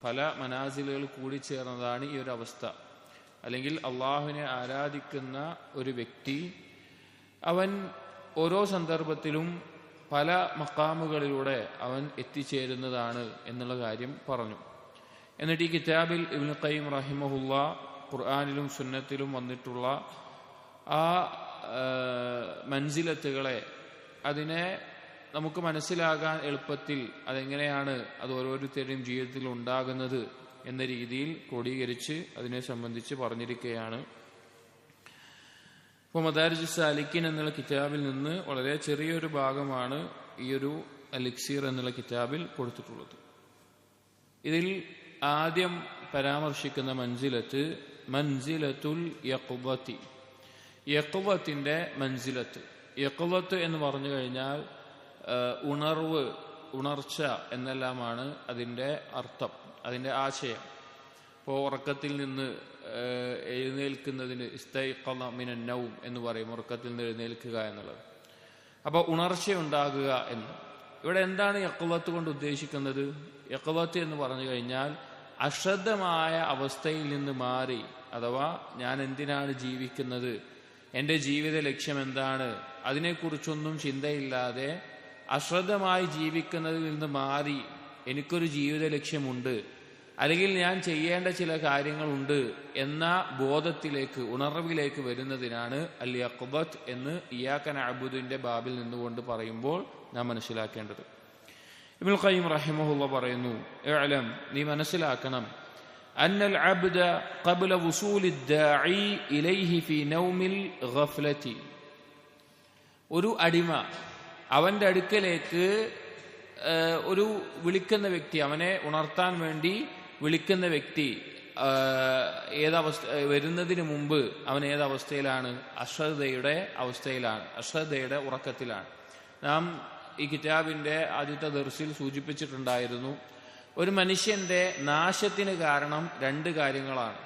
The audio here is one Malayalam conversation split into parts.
പല മനാസിലുകൾ കൂടിച്ചേർന്നതാണ് ഈ ഒരു അവസ്ഥ. അല്ലെങ്കിൽ അള്ളാഹുവിനെ ആരാധിക്കുന്ന ഒരു വ്യക്തി അവൻ ഓരോ സന്ദർഭത്തിലും പല മഖാമുകളിലൂടെ അവൻ എത്തിച്ചേരുന്നതാണ് എന്നുള്ള കാര്യം പറഞ്ഞു. എന്നിട്ട് ഈ കിതാബിൽ ഇബ്നു ഖയ്യിം റഹിമഹുല്ലാ ഖുർആനിലും സുന്നത്തിലും വന്നിട്ടുള്ള ആ മൻസിലത്തുകളെ അതിനെ നമുക്ക് മനസ്സിലാകാൻ എളുപ്പത്തിൽ അതെങ്ങനെയാണ് അത് ഓരോരുത്തരുടെയും ജീവിതത്തിൽ ഉണ്ടാകുന്നത് എന്ന രീതിയിൽ ക്രോഡീകരിച്ച് അതിനെ സംബന്ധിച്ച് പറഞ്ഞിരിക്കുകയാണ്. ഇപ്പോൾ മദാരിജ് സാലിക്കിൻ എന്നുള്ള കിതാബിൽ നിന്ന് വളരെ ചെറിയൊരു ഭാഗമാണ് ഈ ഒരു അലിക്സീർ എന്നുള്ള കിതാബിൽ കൊടുത്തിട്ടുള്ളത്. ഇതിൽ ആദ്യം പരാമർശിക്കുന്ന മൻസിലത്ത് മൻസിലത്തുൽ യഖ്വത്തി, യഖ്വത്തിന്റെ മൻസിലത്ത്. യഖ്വത്ത് എന്ന് പറഞ്ഞു കഴിഞ്ഞാൽ ഉണർവ്, ഉണർച്ച എന്നെല്ലാമാണ് അതിൻ്റെ അർത്ഥം, അതിൻ്റെ ആശയം. ഇപ്പോൾ ഉറക്കത്തിൽ നിന്ന് എഴുന്നേൽക്കുന്നതിന് ഇസ്തൈഖള മിനൻ നൗം എന്ന് പറയും, ഉറക്കത്തിൽ നിന്ന് എഴുന്നേൽക്കുക എന്നുള്ളത്. അപ്പോൾ ഉണർച്ചയുണ്ടാകുക എന്ന്. ഇവിടെ എന്താണ് യഖ്വത്ത് കൊണ്ട് ഉദ്ദേശിക്കുന്നത്? യഖ്വത്ത് എന്ന് പറഞ്ഞു കഴിഞ്ഞാൽ അശ്രദ്ധമായ അവസ്ഥയിൽ നിന്ന് മാറി, അഥവാ ഞാൻ എന്തിനാണ് ജീവിക്കുന്നത്, എൻ്റെ ജീവിത ലക്ഷ്യം എന്താണ്, അതിനെക്കുറിച്ചൊന്നും ചിന്തയില്ലാതെ അശ്രദ്ധമായി ജീവിക്കുന്നതിൽ നിന്ന് മാറി എനിക്കൊരു ജീവിത ലക്ഷ്യമുണ്ട്, അല്ലെങ്കിൽ ഞാൻ ചെയ്യേണ്ട ചില കാര്യങ്ങളുണ്ട് എന്ന ബോധത്തിലേക്ക്, ഉണർവിലേക്ക് വരുന്നതിനാണ് അൽ യഖ്വത്ത് എന്ന് ഇയ്യാക നഅ്ബുദിന്റെ ബാബിൽ നിന്നുകൊണ്ട് പറയുമ്പോൾ നാം മനസ്സിലാക്കേണ്ടത്. ഇബ്നുൽ ഖയ്യിം റഹിമഹുല്ലാ പറയുന്നു, ഇഅ്ലം, നീ മനസ്സിലാക്കണം, അന്നൽ അബ്ദ ഖബ്ല വുസൂലി ദാഇ ഇലൈഹി ഫീ നൗമിൽ ഗഫ്ലതി, ഒരു അടിമ അവന്റെ അടുക്കലേക്ക് ഒരു വിളിക്കുന്ന വ്യക്തി, അവനെ ഉണർത്താൻ വേണ്ടി വിളിക്കുന്ന വ്യക്തി വരുന്നതിന് മുമ്പ് അവൻ ഏതവസ്ഥയിലാണ്? അശ്രദ്ധയുടെ അവസ്ഥയിലാണ്, അശ്രദ്ധയുടെ ഉറക്കത്തിലാണ്. നാം ഈ കിതാബിന്റെ ആദ്യത്തെ ദർസിൽ സൂചിപ്പിച്ചിട്ടുണ്ടായിരുന്നു, ഒരു മനുഷ്യന്റെ നാശത്തിന് കാരണം രണ്ട് കാര്യങ്ങളാണ്.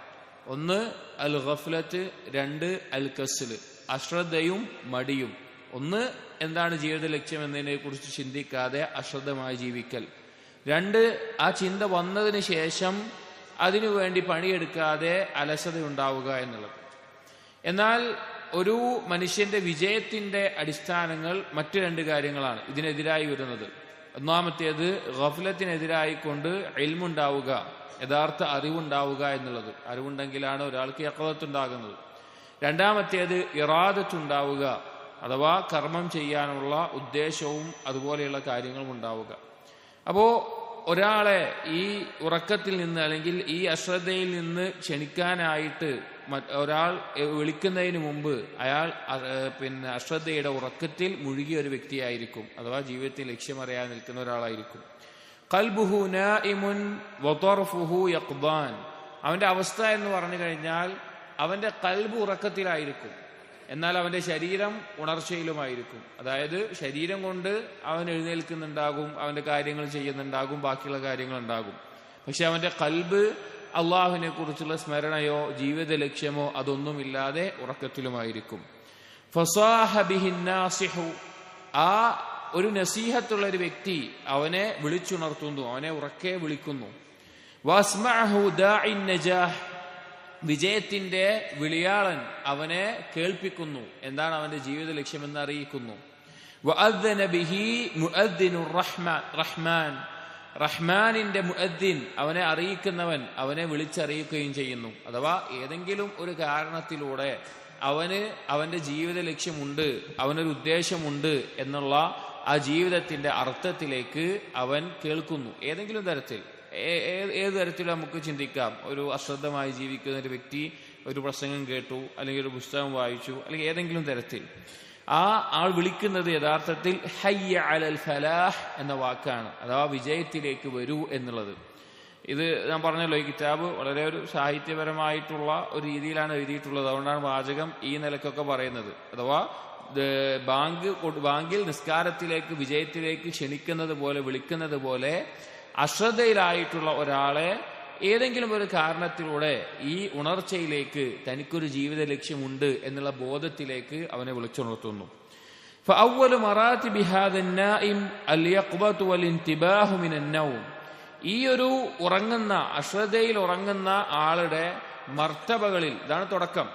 ഒന്ന് അൽ ഗഫ്ലത്ത്, രണ്ട് അൽ കസ്ല്, അശ്രദ്ധയും മടിയും. ഒന്ന് എന്താണ് ജീവിത ലക്ഷ്യം എന്നതിനെ കുറിച്ച് ചിന്തിക്കാതെ അശ്രദ്ധമായി ജീവിക്കൽ. രണ്ട്, ആ ചിന്ത വന്നതിന് ശേഷം അതിനുവേണ്ടി പണിയെടുക്കാതെ അലസത ഉണ്ടാവുക എന്നുള്ളത്. എന്നാൽ ഒരു മനുഷ്യന്റെ വിജയത്തിന്റെ അടിസ്ഥാനങ്ങൾ മറ്റു രണ്ട് കാര്യങ്ങളാണ് ഇതിനെതിരായി വരുന്നത്. ഒന്നാമത്തേത് ഗഫ്ലത്തിനെതിരായിക്കൊണ്ട് ഇൽമുണ്ടാവുക, യഥാർത്ഥ അറിവുണ്ടാവുക എന്നുള്ളത്. അറിവുണ്ടെങ്കിലാണ് ഒരാൾക്ക് യഖ്വത്ത് ഉണ്ടാകുന്നത്. രണ്ടാമത്തേത് ഇറാദത്തുണ്ടാവുക, അഥവാ കർമ്മം ചെയ്യാനുള്ള ഉദ്ദേശവും അതുപോലെയുള്ള കാര്യങ്ങളും ഉണ്ടാവുക. അപ്പോ ഒരാളെ ഈ ഉറക്കത്തിൽ നിന്ന് അല്ലെങ്കിൽ ഈ അശ്രദ്ധയിൽ നിന്ന് ക്ഷണിക്കാനായിട്ട് ഒരാൾ വിളിക്കുന്നതിന് മുമ്പ് അയാൾ അശ്രദ്ധയുടെ ഉറക്കത്തിൽ മുഴുകിയ ഒരു വ്യക്തിയായിരിക്കും, അഥവാ ജീവിതത്തിൽ ലക്ഷ്യമറിയാൻ നിൽക്കുന്ന ഒരാളായിരിക്കും. ഖൽബുഹു നായിമുൻ വതർഫുഹു യഖ്ദാൻ, അവന്റെ അവസ്ഥ എന്ന് പറഞ്ഞു കഴിഞ്ഞാൽ അവന്റെ ഖൽബ് ഉറക്കത്തിലായിരിക്കും, എന്നാൽ അവന്റെ ശരീരം ഉണർച്ചയിലുമായിരിക്കും. അതായത് ശരീരം കൊണ്ട് അവൻ എഴുന്നേൽക്കുന്നുണ്ടാകും, അവന്റെ കാര്യങ്ങൾ ചെയ്യുന്നുണ്ടാകും, ബാക്കിയുള്ള കാര്യങ്ങൾ ഉണ്ടാകും. പക്ഷെ അവന്റെ ഖൽബ് അള്ളാഹുവിനെ കുറിച്ചുള്ള സ്മരണയോ ജീവിത ലക്ഷ്യമോ അതൊന്നുമില്ലാതെ ഉറക്കത്തിലുമായിരിക്കും. ഫസാഹ ബിഹിൻ നാസിഹു, ആ ഒരു നസീഹത്തുള്ള ഒരു വ്യക്തി അവനെ വിളിച്ചുണർത്തുന്നു, അവനെ ഉറക്കെ വിളിക്കുന്നു. വസ്മഅഹു ദാഇൻ നജാഹ്, വിജയത്തിന്റെ വിളിയാളൻ അവനെ കേൾപ്പിക്കുന്നു, എന്താണ് അവന്റെ ജീവിത ലക്ഷ്യമെന്ന് അറിയിക്കുന്നു. വഅദ്ദന ബിഹി മുഅദ്ദിനുർ റഹ്മാൻ, റഹ്മാനിന്റെ മുഅദ്ദിൻ, അവനെ അറിയിക്കുന്നവൻ അവനെ വിളിച്ചറിയിക്കുകയും ചെയ്യുന്നു. അഥവാ ഏതെങ്കിലും ഒരു കാരണത്തിലൂടെ അവന് അവന്റെ ജീവിത ലക്ഷ്യമുണ്ട്, അവനൊരു ഉദ്ദേശമുണ്ട് എന്നുള്ള ആ ജീവിതത്തിന്റെ അർത്ഥത്തിലേക്ക് അവൻ കേൾക്കുന്നു. ഏതെങ്കിലും തരത്തിൽ, ഏത് തരത്തിൽ നമുക്ക് ചിന്തിക്കാം. ഒരു അശ്രദ്ധമായി ജീവിക്കുന്ന ഒരു വ്യക്തി ഒരു പ്രസംഗം കേട്ടു, അല്ലെങ്കിൽ ഒരു പുസ്തകം വായിച്ചു, അല്ലെങ്കിൽ ഏതെങ്കിലും തരത്തിൽ ആ ആൾ വിളിക്കുന്നത് യഥാർത്ഥത്തിൽ ഹയ്യ അലൽ ഫലാഹ് എന്ന വാക്കാണ്, അഥവാ വിജയത്തിലേക്ക് വരൂ എന്നുള്ളത്. ഇത് ഞാൻ പറഞ്ഞല്ലോ, ഈ കിതാബ് വളരെ ഒരു സാഹിത്യപരമായിട്ടുള്ള ഒരു രീതിയിലാണ് എഴുതിയിട്ടുള്ളത്. അതുകൊണ്ടാണ് വാചകം ഈ നിലക്കൊക്കെ പറയുന്നത്. അഥവാ ബാങ്കിൽ നിസ്കാരത്തിലേക്ക്, വിജയത്തിലേക്ക് ക്ഷണിക്കുന്നത് പോലെ, വിളിക്കുന്നത് പോലെ അശ്രദ്ധയിലായിട്ടുള്ള ഒരാളെ ഏതെങ്കിലും ഒരു കാരണത്തിലൂടെ ഈ ഉണർച്ചയിലേക്ക്, തനിക്കൊരു ജീവിത ലക്ഷ്യമുണ്ട് എന്നുള്ള ബോധത്തിലേക്ക് അവനെ വിളിച്ചുണർത്തുന്നു. فأول مراتب هذا النائم اليقظة والانتباه من النوم, ഈ ഒരു ഉറങ്ങുന്ന അശ്രദ്ധയിൽ ഉറങ്ങുന്ന ആളുടെ മർത്തബകളിൽ ഇതാണ് തുടക്കം.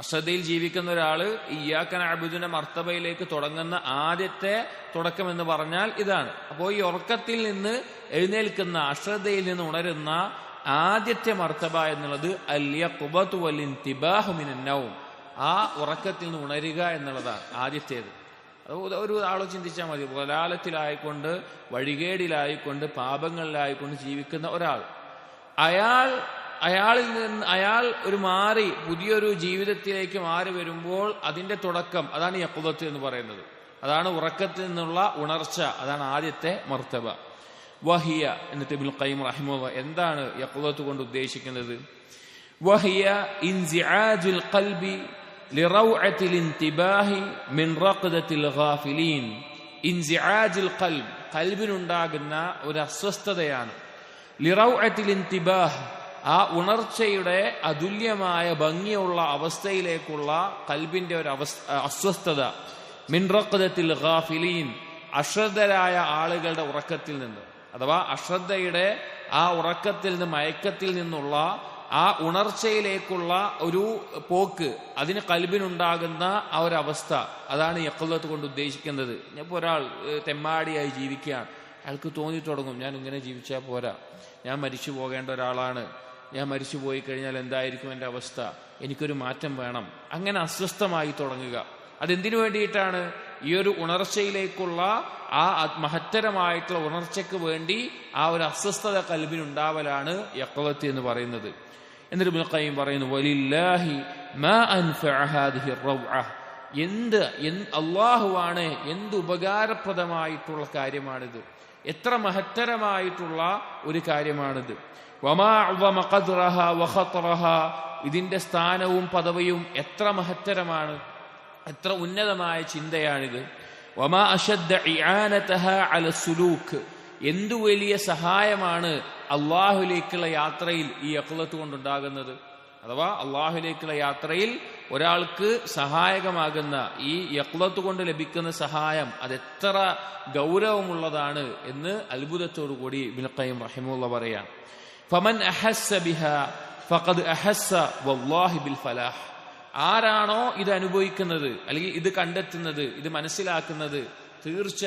അശ്രദ്ധയിൽ ജീവിക്കുന്ന ഒരാള് ഇയ്യാക നഅ്ബുദിന്റെ മർത്തബയിലേക്ക് തുടങ്ങുന്ന ആദ്യത്തെ തുടക്കം എന്ന് പറഞ്ഞാൽ ഇതാണ്. അപ്പോൾ ഈ ഉറക്കത്തിൽ നിന്ന് എഴുന്നേൽക്കുന്ന അശ്രദ്ധയിൽ നിന്ന് ഉണരുന്ന ആദ്യത്തെ മർത്തബ എന്നുള്ളത് അൽ യഖ്ബതു വൽ ഇന്തിബാഹു മിനൻ നൗം, ആ ഉറക്കത്തിൽ നിന്ന് ഉണരുക എന്നുള്ളതാണ് ആദ്യത്തേത്. അത് ഒരു ആളോ ചിന്തിച്ചാൽ മതി. വലാലത്തിലായിക്കൊണ്ട്, വഴികേടിലായിക്കൊണ്ട്, പാപങ്ങളിലായിക്കൊണ്ട് ജീവിക്കുന്ന ഒരാൾ, അയാൾ ഒരു മാറി പുതിയൊരു ജീവിതത്തിലേക്ക് മാറി വരുമ്പോൾ അതിന്റെ തുടക്കം അതാണ് യഖ്ബത്ത് എന്ന് പറയുന്നത്. അതാണ് ഉറക്കത്തിൽ നിന്നുള്ള ഉണർച്ച, അതാണ് ആദ്യത്തെ മർത്തബ. വഹിയ എന്നിട്ട് ഇബ്നുൽ ഖയ്യിം റഹിമഹുല്ലാഹ് എന്താണ് യഖ്ബത്ത് കൊണ്ട് ഉദ്ദേശിക്കുന്നത്? വഹിയ ഇൻസിആജുൽ ഖൽബി ലിറൗഅത്തിൽ ഇന്തിബാഹി മിൻ റഖദത്തിൽ ഗാഫിലീൻ. ഇൻസിആജുൽ ഖൽബ്, ഖൽബിനുണ്ടാകുന്ന ഒരു അസ്വസ്ഥതയാണ്. ലിറൗഅത്തിൽ ഇന്തിബാഹ്, ആ ഉണർച്ചയുടെ അതുല്യമായ ഭംഗിയുള്ള അവസ്ഥയിലേക്കുള്ള ഖൽബിന്റെ ഒരു അസ്വസ്ഥത. മിൻ റഖദത്തിൽ ഗാഫിലീൻ, അശ്രദ്ധരായ ആളുകളുടെ ഉറക്കത്തിൽ നിന്ന്, അഥവാ അശ്രദ്ധയുടെ ആ ഉറക്കത്തിൽ നിന്ന്, മയക്കത്തിൽ നിന്നുള്ള ആ ഉണർച്ചയിലേക്കുള്ള ഒരു പോക്ക്, അതിന് ഖൽബിനുണ്ടാകുന്ന ആ ഒരു അവസ്ഥ, അതാണ് യഖ്ലത്ത് കൊണ്ട് ഉദ്ദേശിക്കുന്നത്. ഇപ്പോൾ ഒരാൾ തെമ്മാടിയായി ജീവിക്കുകയാണ്, അയാൾക്ക് തോന്നി തുടങ്ങും ഞാൻ ഇങ്ങനെ ജീവിച്ചാൽ പോരാ, ഞാൻ മരിച്ചു പോകേണ്ട ഒരാളാണ്, ഞാൻ മരിച്ചു പോയി കഴിഞ്ഞാൽ എന്തായിരിക്കും എൻ്റെ അവസ്ഥ, എനിക്കൊരു മാറ്റം വേണം. അങ്ങനെ അസ്വസ്ഥമായി തുടങ്ങുക. അതെന്തിനു വേണ്ടിയിട്ടാണ്? ഈ ഒരു ഉണർച്ചയിലേക്കുള്ള ആ മഹത്തരമായിട്ടുള്ള ഉണർച്ചയ്ക്ക് വേണ്ടി ആ ഒരു അസ്വസ്ഥത ഖൽബിനുണ്ടാവലാണ് യഖ്ലത്ത് എന്ന് പറയുന്നത്. എന്നിട്ട് ഇബ്നുൽ ഖയ്യിം പറയുന്നു വലില്ലാഹി മാ അൻഫഅ ഹാദിഹി റൗഅ, അല്ലാഹുവാണ് എന്ത് ഉപകാരപ്രദമായിട്ടുള്ള കാര്യമാണിത്, എത്ര മഹത്തരമായിട്ടുള്ള ഒരു കാര്യമാണിത്. വമാ അഅ്ളമ ഖദ്റഹ വഖത്രഹ, ഇതിന്റെ സ്ഥാനവും പദവിയും എത്ര മഹത്തരമാണ്, എത്ര ഉന്നതമായ ചിന്തയാണിത്. വമാ അശദ്ദ ഇആനതഹ അല സുലൂക്ക്, എന്തു വലിയ സഹായമാണ് അള്ളാഹുലേക്കുള്ള യാത്രയിൽ ഈ യഖ്ലത്ത് കൊണ്ടുണ്ടാകുന്നത്. അഥവാ അള്ളാഹുലേക്കുള്ള യാത്രയിൽ ഒരാൾക്ക് സഹായകമാകുന്ന ഈ യഖ്ലത്ത് കൊണ്ട് ലഭിക്കുന്ന സഹായം അതെത്ര ഗൗരവമുള്ളതാണ് എന്ന് അത്ഭുതത്തോടുകൂടി ഇബ്നുൽ ഖയ്യിം റഹിമഹുല്ലാഹ് പറയാം. ഫമൻ അഹസ്സ ബിഹാ ഫഖദ് അഹസ്സ വല്ലാഹി ബിൽ ഫലാഹ്, ആരാണോ ഇത് അനുഭവിക്കുന്നത്, അല്ലെങ്കിൽ ഇത് കണ്ടെത്തുന്നത്, ഇത് മനസ്സിലാക്കുന്നത്, തീർച്ച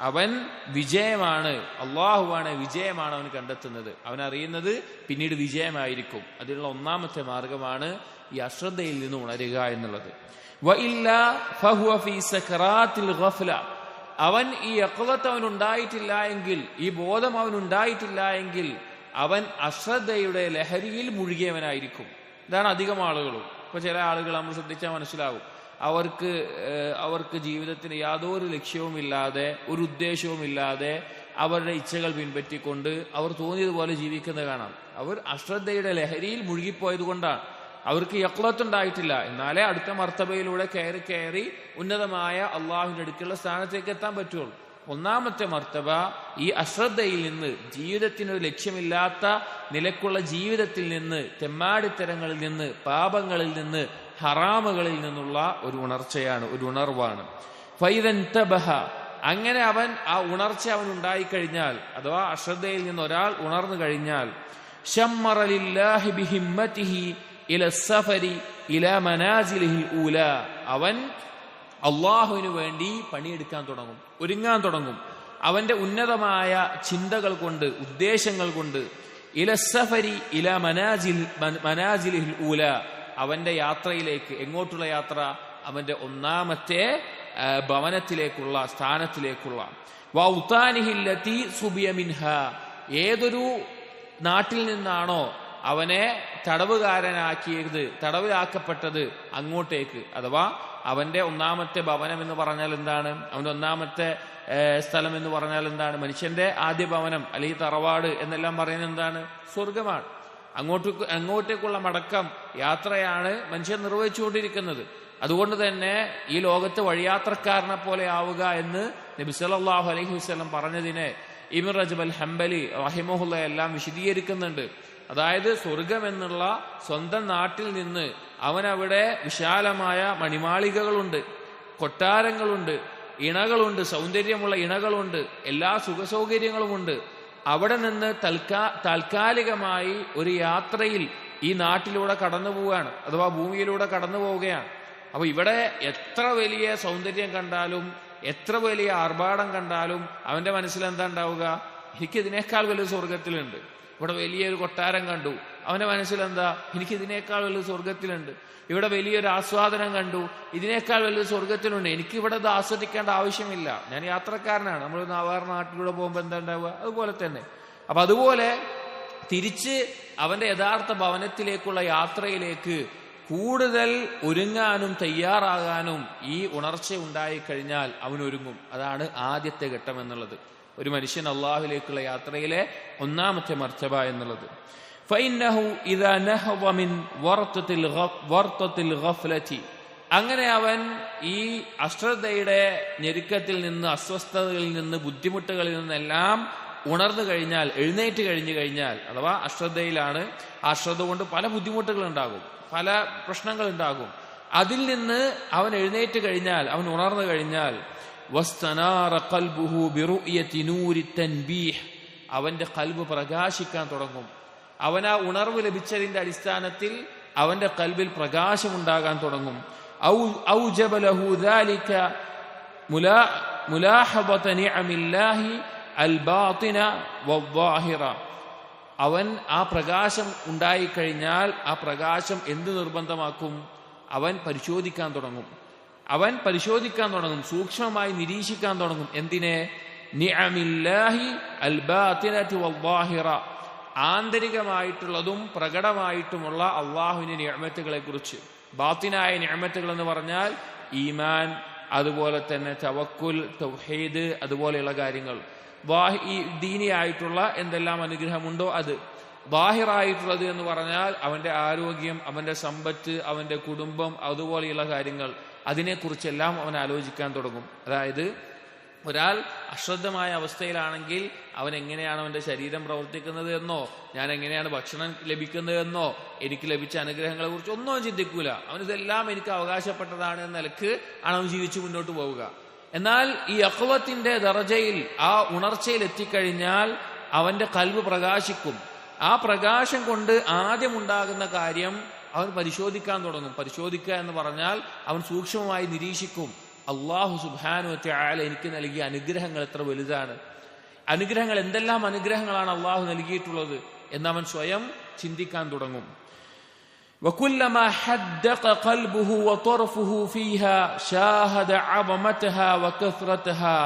അവൻ വിജയമാണ്, അള്ളാഹുവാണ് വിജയമാണ് അവൻ കണ്ടെത്തുന്നത്, അവൻ അറിയുന്നത് പിന്നീട് വിജയമായിരിക്കും. അതിനുള്ള ഒന്നാമത്തെ മാർഗമാണ് ഈ അശ്രദ്ധയിൽ നിന്ന് ഉണരുക എന്നുള്ളത്. വഇല്ലാ ഫഹുവ ഫീ സകറാത്തിൽ ഗഫ്ല, അവൻ ഈ യഖ്ലത്ത് അവൻ ഉണ്ടായിട്ടില്ല എങ്കിൽ, ഈ ബോധം അവൻ ഉണ്ടായിട്ടില്ല എങ്കിൽ അവൻ അശ്രദ്ധയുടെ ലഹരിയിൽ മുഴുകിയവനായിരിക്കും. ഇതാണ് അധികം ആളുകളും. ഇപ്പൊ ചില ആളുകൾ നമ്മൾ ശ്രദ്ധിച്ചാൽ മനസ്സിലാവും, അവർക്ക് ജീവിതത്തിന് യാതൊരു ലക്ഷ്യവുമില്ലാതെ, ഒരു ഉദ്ദേശവുമില്ലാതെ അവരുടെ ഇച്ഛകൾ പിൻപറ്റിക്കൊണ്ട് അവർ തോന്നിയതുപോലെ ജീവിക്കുന്നത് കാണാം. അവർ അശ്രദ്ധയുടെ ലഹരിയിൽ മുഴുകിപ്പോയത് കൊണ്ടാണ്. അവർക്ക് യഖ്ലത്ത് ഉണ്ടായിട്ടില്ല, എന്നാലേ അടുത്ത മർത്തബയിലൂടെ കയറി ഉന്നതമായ അള്ളാഹുവിന്റെ അടുക്കുള്ള സ്ഥാനത്തേക്ക് എത്താൻ പറ്റുള്ളൂ. ഒന്നാമത്തെ മർത്തബ ഈ അശ്രദ്ധയിൽ നിന്ന്, ജീവിതത്തിനൊരു ലക്ഷ്യമില്ലാത്ത നിലക്കുള്ള ജീവിതത്തിൽ നിന്ന്, തെമ്മാടിത്തരങ്ങളിൽ നിന്ന്, പാപങ്ങളിൽ നിന്ന്, ഹറാമുകളിൽ നിന്നുള്ള ഒരു ഉണർച്ചയാണ്, ഒരു ഉണർവാണ്. ഫൈദൻ തബഹ, അങ്ങനെ അവൻ ആ ഉണർച്ച അവൻ ഉണ്ടായിക്കഴിഞ്ഞാൽ, അഥവാ അശ്രദ്ധയിൽ നിന്ന് ഒരാൾ ഉണർന്നു കഴിഞ്ഞാൽ, ശമ്മറ ലില്ലാഹി ബിഹിമ്മതിഹി ഇല സഫരി ഇല മനാസിലിഹിൽ ഊല, അവൻ അള്ളാഹുവിന് വേണ്ടി പണിയെടുക്കാൻ തുടങ്ങും, ഒരുങ്ങാൻ തുടങ്ങും. അവന്റെ ഉന്നതമായ ചിന്തകൾ കൊണ്ട്, ഉദ്ദേശങ്ങൾ കൊണ്ട്, ഇല സഫരി ഇല മനാസിലിഹിൽ ഊല, അവന്റെ യാത്രയിലേക്ക്. എങ്ങോട്ടുള്ള യാത്ര? അവന്റെ ഒന്നാമത്തെ ഭവനത്തിലേക്കുള്ള, സ്ഥാനത്തിലേക്കുള്ള. വൗതാനിഹില്ലതി സുബിയ മിൻഹ, ഏതൊരു നാട്ടിൽ നിന്നാണോ അവനെ തടവുകാരനാക്കിയത്, തടവിലാക്കപ്പെട്ടത്, അങ്ങോട്ടേക്ക്. അഥവാ അവന്റെ ഒന്നാമത്തെ ഭവനം എന്ന് പറഞ്ഞാൽ എന്താണ്? അവന്റെ ഒന്നാമത്തെ സ്ഥലം എന്ന് പറഞ്ഞാൽ എന്താണ്? മനുഷ്യന്റെ ആദ്യ ഭവനം അല്ലെങ്കിൽ തറവാട് എന്നെല്ലാം പറയുന്നത് എന്താണ്? സ്വർഗമാണ്. അങ്ങോട്ടേക്കുള്ള മടക്കം, യാത്രയാണ് മനുഷ്യൻ നിർവഹിച്ചുകൊണ്ടിരിക്കുന്നത്. അതുകൊണ്ട് തന്നെ ഈ ലോകത്ത് വഴിയാത്രക്കാരനെ പോലെ ആവുക എന്ന് നബി സല്ലല്ലാഹു അലൈഹി വസല്ലം പറഞ്ഞതിനെ ഇബ്നു റജബ് അൽ ഹംബലി റഹിമഹുല്ലാഹ് എല്ലാം വിശദീകരിക്കുന്നുണ്ട്. അതായത് സ്വർഗം എന്നുള്ള സ്വന്തം നാട്ടിൽ നിന്ന് അവനവിടെ വിശാലമായ മണിമാളികകളുണ്ട്, കൊട്ടാരങ്ങളുണ്ട്, ഇണകളുണ്ട്, സൗന്ദര്യമുള്ള ഇണകളുണ്ട്, എല്ലാ സുഖസൗകര്യങ്ങളുമുണ്ട്. അവിടെ നിന്ന് താൽക്കാലികമായി ഒരു യാത്രയിൽ ഈ നാട്ടിലൂടെ കടന്നു പോവുകയാണ്, അഥവാ ഭൂമിയിലൂടെ കടന്നു പോവുകയാണ്. അപ്പൊ ഇവിടെ എത്ര വലിയ സൗന്ദര്യം കണ്ടാലും എത്ര വലിയ ആർഭാടം കണ്ടാലും അവന്റെ മനസ്സിൽ എന്താ ഉണ്ടാവുക? എനിക്ക് ഇതിനേക്കാൾ വലിയ സ്വർഗത്തിലുണ്ട്. ഇവിടെ വലിയൊരു കൊട്ടാരം കണ്ടു, അവന്റെ മനസ്സിലെന്താ? എനിക്ക് ഇതിനേക്കാൾ വലിയ സ്വർഗത്തിലുണ്ട്. ഇവിടെ വലിയൊരു ആസ്വാദനം കണ്ടു, ഇതിനേക്കാൾ വലിയ സ്വർഗത്തിലുണ്ട്. എനിക്ക് ഇവിടെ ഇത് ആസ്വദിക്കേണ്ട ആവശ്യമില്ല, ഞാൻ യാത്രക്കാരനാണ്. നമ്മൾ സാധാരണ നാട്ടിലൂടെ പോകുമ്പോൾ എന്താ ഉണ്ടാവുക? അതുപോലെ തന്നെ. അപ്പൊ അതുപോലെ തിരിച്ച് അവന്റെ യഥാർത്ഥ ഭവനത്തിലേക്കുള്ള യാത്രയിലേക്ക് കൂടുതൽ ഒരുങ്ങാനും തയ്യാറാകാനും ഈ ഉണർച്ച ഉണ്ടായിക്കഴിഞ്ഞാൽ അവൻ ഒരുങ്ങും. അതാണ് ആദ്യത്തെ ഘട്ടം എന്നുള്ളത്, ഒരു മനുഷ്യൻ അള്ളാഹുവിലേക്കുള്ള യാത്രയിലെ ഒന്നാമത്തെ മർത്തബ എന്നുള്ളത്. അങ്ങനെ അവൻ ഈ അശ്രദ്ധയുടെ ഞെരുക്കത്തിൽ നിന്ന്, അസ്വസ്ഥതകളിൽ നിന്ന്, ബുദ്ധിമുട്ടുകളിൽ നിന്നെല്ലാം ഉണർന്നു കഴിഞ്ഞാൽ, എഴുന്നേറ്റ് കഴിഞ്ഞു കഴിഞ്ഞാൽ, അഥവാ അശ്രദ്ധയിലാണ്, ആ അശ്രദ്ധ കൊണ്ട് പല ബുദ്ധിമുട്ടുകളുണ്ടാകും, പല പ്രശ്നങ്ങളുണ്ടാകും. അതിൽ നിന്ന് അവൻ എഴുന്നേറ്റ് കഴിഞ്ഞാൽ, അവൻ ഉണർന്നു കഴിഞ്ഞാൽ, അവന്റെ ഖൽബ് പ്രകാശിക്കാൻ തുടങ്ങും. അവൻ ആ ഉണർവ് ലഭിച്ചതിന്റെ അടിസ്ഥാനത്തിൽ അവന്റെ ഖൽബിൽ പ്രകാശമുണ്ടാകാൻ തുടങ്ങും. അവൻ ആ പ്രകാശം ഉണ്ടായിക്കഴിഞ്ഞാൽ ആ പ്രകാശം എന്ത് നിർബന്ധമാക്കും? അവൻ പരിശോധിക്കാൻ തുടങ്ങും. സൂക്ഷ്മമായി നിരീക്ഷിക്കാൻ തുടങ്ങും. എന്തിനെ? നിഅമില്ലാഹി അൽ ബാത്തിനതി വൽദാഹിറ, ആന്തരികമായിട്ടുള്ളതും പ്രകടമായിട്ടുമുള്ള അള്ളാഹുവിന്റെ നിഅമത്തുകളെ കുറിച്ച്. ബാത്തിനായ നിഅമത്തുകൾ എന്ന് പറഞ്ഞാൽ ഈമാൻ, അതുപോലെ തന്നെ തവക്കുൽ, തൗഹീദ്, അതുപോലെയുള്ള കാര്യങ്ങൾ. ഈ ദീനിയായിട്ടുള്ള എന്തെല്ലാം അനുഗ്രഹമുണ്ടോ അത്. ബാഹിറായിട്ടുള്ളത് എന്ന് പറഞ്ഞാൽ അവന്റെ ആരോഗ്യം, അവന്റെ സമ്പത്ത്, അവന്റെ കുടുംബം, അതുപോലെയുള്ള കാര്യങ്ങൾ. അതിനെക്കുറിച്ചെല്ലാം അവൻ ആലോചിക്കാൻ തുടങ്ങും. അതായത് ഒരാൾ അശ്രദ്ധമായ അവസ്ഥയിലാണെങ്കിൽ അവൻ എങ്ങനെയാണ് അവന്റെ ശരീരം പ്രവർത്തിക്കുന്നത് എന്നോ, ഞാൻ എങ്ങനെയാണ് ഭക്ഷണം ലഭിക്കുന്നത് എന്നോ, എനിക്ക് ലഭിച്ച അനുഗ്രഹങ്ങളെ കുറിച്ച് ഒന്നും ചിന്തിക്കൂല. അവനിതെല്ലാം എനിക്ക് അവകാശപ്പെട്ടതാണ് എന്ന നിലക്ക് ആണ് അവൻ ജീവിച്ചു മുന്നോട്ട് പോവുക. എന്നാൽ ഈ അഖ്വത്തിന്റെ ദറജയിൽ, ആ ഉണർച്ചയിൽ എത്തിക്കഴിഞ്ഞാൽ അവന്റെ ഖൽബ് പ്രകാശിക്കും. ആ പ്രകാശം കൊണ്ട് ആദ്യം ഉണ്ടാകുന്ന കാര്യം അവൻ പരിശോധിക്കാൻ തുടങ്ങും. പരിശോധിക്കുക എന്ന് പറഞ്ഞാൽ അവൻ സൂക്ഷ്മമായി നിരീക്ഷിക്കും. അല്ലാഹു സുബ്ഹാനഹു വ തആല എനിക്ക് നൽകിയ അനുഗ്രഹങ്ങൾ എത്ര വലുതാണ്, അനുഗ്രഹങ്ങൾ എന്തെല്ലാം അനുഗ്രഹങ്ങളാണ് അള്ളാഹു നൽകിയിട്ടുള്ളത് എന്നവൻ സ്വയം ചിന്തിക്കാൻ തുടങ്ങും. وكلما حدق قلبه وطرفه فيها شاهد عظمتها وكثرتها.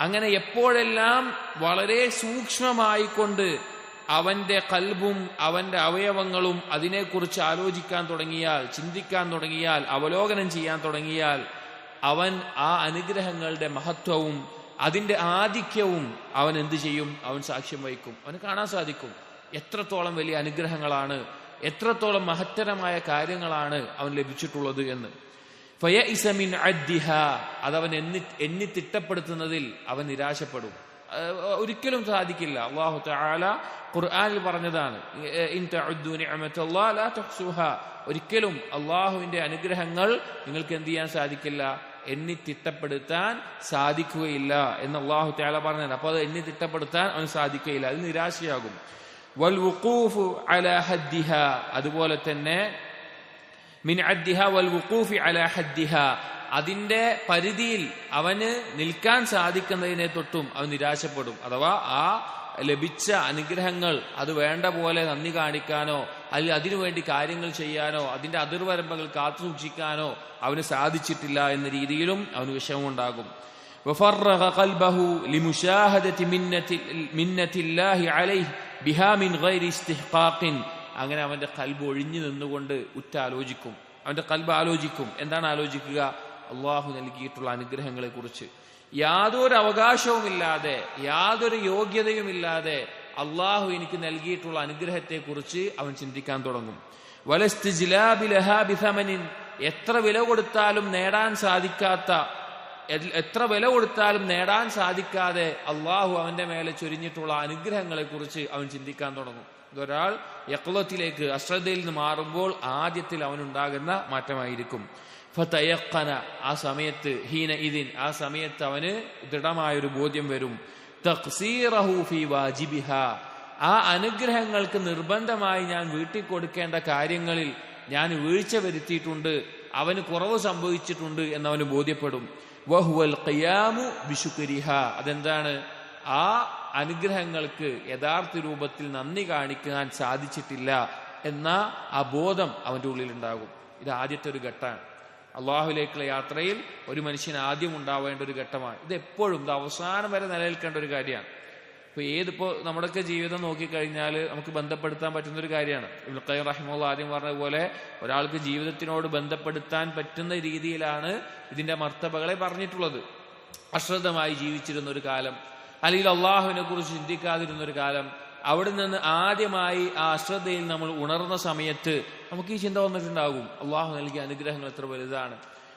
അങ്ങനെ എപ്പോഴെല്ലാം വളരെ സൂക്ഷ്മമായിക്കൊണ്ട് അവന്റെ ഖൽബും അവന്റെ അവയവങ്ങളും അതിനെക്കുറിച്ച് ആലോചിക്കാൻ തുടങ്ങിയാൽ, ചിന്തിക്കാൻ തുടങ്ങിയാൽ, അവലോകനം ചെയ്യാൻ തുടങ്ങിയാൽ അവൻ ആ അനുഗ്രഹങ്ങളുടെ മഹത്വവും അതിന്റെ ആധിക്യവും അവൻ എന്ത് ചെയ്യും? അവൻ സാക്ഷ്യം വഹിക്കും. അവന് കാണാൻ സാധിക്കും എത്രത്തോളം വലിയ അനുഗ്രഹങ്ങളാണ്, എത്രത്തോളം മഹത്തരമായ കാര്യങ്ങളാണ് അവൻ ലഭിച്ചിട്ടുള്ളത് എന്ന്. ഫയഇസ മിൻ അദ്ദിഹാ, അതവൻ എണ്ണി തിട്ടപ്പെടുത്തുന്നതിൽ അവൻ നിരാശപ്പെടും. ഒരിക്കലും സാധിക്കില്ല. അല്ലാഹു തആല ഖുർആനിൽ പറഞ്ഞതാണ്, ഇൻ തഉദ്ദു നിഅമതല്ലാഹി ലാ തുഹ്സുഹാ. ഒരിക്കലും അള്ളാഹുവിന്റെ അനുഗ്രഹങ്ങൾ നിങ്ങൾക്ക് എന്ത് ചെയ്യാൻ സാധിക്കില്ല? എണ്ണി തിട്ടപ്പെടുത്താൻ സാധിക്കുകയില്ല എന്ന് അല്ലാഹു തആല പറഞ്ഞത്. അപ്പൊ അത് എണ്ണി തിട്ടപ്പെടുത്താൻ അവന് സാധിക്കുകയില്ല, അത് നിരാശയാകും. വൽ വുഖൂഫു അലാ ഹദ്ദിഹാ, അതുപോലെ തന്നെ മിൻ അദ്ദിഹാ വൽ വുഖൂഫി അലാ ഹദ്ദിഹാ, അതിന്റെ പരിധിയിൽ അവന് നിൽക്കാൻ സാധിക്കുന്നതിനെ തൊട്ടും അവൻ നിരാശപ്പെടും. അഥവാ ആ ലഭിച്ച അനുഗ്രഹങ്ങൾ അത് വേണ്ട പോലെ നന്ദി കാണിക്കാനോ അല്ലെങ്കിൽ അതിനുവേണ്ടി കാര്യങ്ങൾ ചെയ്യാനോ അതിന്റെ അതിർവരമ്പകൾ കാത്തു സൂക്ഷിക്കാനോ അവന് സാധിച്ചിട്ടില്ല എന്ന രീതിയിലും അവന് വിഷമമുണ്ടാകും. വഫറഗ ഖൽബഹു ലിമുശാഹദതി മിന്നത്തില്ലാഹി അലൈഹി ബിഹാ മിൻ ഗൈരി ഇസ്തിഹ്ഖാഖിൻ. അങ്ങനെ അവന്റെ ഖൽബ് ഒഴിഞ്ഞു നിന്നുകൊണ്ട് ഉറ്റാലോചിക്കും. അവന്റെ ഖൽബ് ആലോചിക്കും. എന്താണ് ആലോചിക്കുക? അള്ളാഹു നൽകിയിട്ടുള്ള അനുഗ്രഹങ്ങളെ കുറിച്ച്. യാതൊരു അവകാശവുമില്ലാതെ, യാതൊരു യോഗ്യതയുമില്ലാതെ അള്ളാഹു എനിക്ക് നൽകിയിട്ടുള്ള അനുഗ്രഹത്തെക്കുറിച്ച് അവൻ ചിന്തിക്കാൻ തുടങ്ങും. വലസ്തിജ്ലാബി ലഹാ ബിഥമനിൻ, എത്ര വില കൊടുത്താലും നേടാൻ സാധിക്കാതെ അള്ളാഹു അവന്റെ മേലെ ചൊരിഞ്ഞിട്ടുള്ള അനുഗ്രഹങ്ങളെ കുറിച്ച് അവൻ ചിന്തിക്കാൻ തുടങ്ങും. ഇതൊരാൾ യഖ്ലത്തിലേക്ക്, അശ്രദ്ധയിൽ നിന്ന് മാറുമ്പോൾ ആദ്യത്തിൽ അവനുണ്ടാകുന്ന മാറ്റമായിരിക്കും. ഫതയഖന, ആ സമയത്ത്, ഹീന ഇതിൻ, ആ സമയത്ത് അവന് ദൃഢമായൊരു ബോധ്യം വരും. തഖ്സീറഹു ഫീ വാജിബിഹാ, ആ അനുഗ്രഹങ്ങൾക്ക് നിർബന്ധമായി ഞാൻ വീട്ടിൽ കൊടുക്കേണ്ട കാര്യങ്ങളിൽ ഞാൻ വീഴ്ച വരുത്തിയിട്ടുണ്ട്, അവന് കുറവ് സംഭവിച്ചിട്ടുണ്ട് എന്നവന് ബോധ്യപ്പെടും. വഹുവൽ ഖിയാമു ബിശുക്രിഹാ, അതെന്താണ്? ആ അനുഗ്രഹങ്ങൾക്ക് യഥാർത്ഥ രൂപത്തിൽ നന്ദി കാണിക്കാൻ സാധിച്ചിട്ടില്ല എന്ന ആ ബോധം അവന്റെ ഉള്ളിൽ ഉണ്ടാകും. ഇത് ആദ്യത്തെ ഒരു ഘട്ടമാണ്. അള്ളാഹുലേക്കുള്ള യാത്രയിൽ ഒരു മനുഷ്യന് ആദ്യം ഉണ്ടാവേണ്ട ഒരു ഘട്ടമാണ്. ഇത് എപ്പോഴും ഇത് അവസാനം വരെ നിലനിൽക്കേണ്ട ഒരു കാര്യമാണ്. ഇപ്പോ നമ്മുടെയൊക്കെ ജീവിതം നോക്കിക്കഴിഞ്ഞാൽ നമുക്ക് ബന്ധപ്പെടുത്താൻ പറ്റുന്ന ഒരു കാര്യമാണ്. ഇബ്നുൽ ഖയ്യിം റഹിമഹുല്ലാഹ് ആദ്യം പറഞ്ഞതുപോലെ ഒരാൾക്ക് ജീവിതത്തിനോട് ബന്ധപ്പെടുത്താൻ പറ്റുന്ന രീതിയിലാണ് ഇതിന്റെ മർത്തബകളെ പറഞ്ഞിട്ടുള്ളത്. അശ്രദ്ധമായി ജീവിച്ചിരുന്ന ഒരു കാലം, അല്ലെങ്കിൽ അള്ളാഹുവിനെ കുറിച്ച് ചിന്തിക്കാതിരുന്ന ഒരു കാലം, അവിടെ നിന്ന് ആദ്യമായി ആ അശ്രദ്ധയിൽ നമ്മൾ ഉണർന്ന സമയത്ത് നമുക്ക് ഈ ചിന്ത വന്നിട്ടുണ്ടാകും, അള്ളാഹു നൽകിയ അനുഗ്രഹങ്ങൾ എത്ര വലുതാണ്,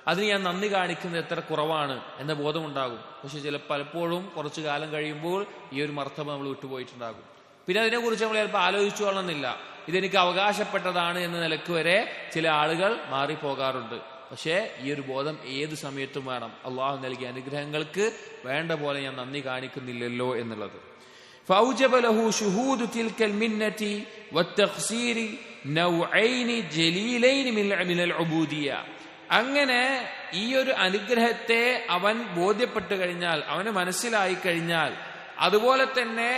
അതിന് ഞാൻ നന്ദി കാണിക്കുന്നത് എത്ര കുറവാണ് എന്ന ബോധമുണ്ടാകും. പക്ഷെ പലപ്പോഴും കുറച്ചു കാലം കഴിയുമ്പോൾ ഈ ഒരു മർത്തബ നമ്മൾ വിട്ടുപോയിട്ടുണ്ടാകും. പിന്നെ അതിനെക്കുറിച്ച് നമ്മൾ ചിലപ്പോൾ ആലോചിച്ചു കൊള്ളുന്നില്ല. ഇതെനിക്ക് അവകാശപ്പെട്ടതാണ് എന്ന നിലക്ക് വരെ ചില ആളുകൾ മാറിപ്പോകാറുണ്ട്. പക്ഷേ ഈ ഒരു ബോധം ഏത് സമയത്തും വേണം. അള്ളാഹു നൽകിയ അനുഗ്രഹങ്ങൾക്ക് വേണ്ട പോലെ ഞാൻ നന്ദി കാണിക്കുന്നില്ലല്ലോ എന്നുള്ളത്. فأوجب له شهود تلك المنة والتقصير نوعين جليلين من العبودية. അങ്ങനെ ഈ ഒരു അനുഗ്രഹത്തെ അവൻ ബോധ്യപ്പെട്ടു കഴിഞ്ഞാൽ, അവന് മനസ്സിലായി കഴിഞ്ഞാൽ, അതുപോലെ തന്നെ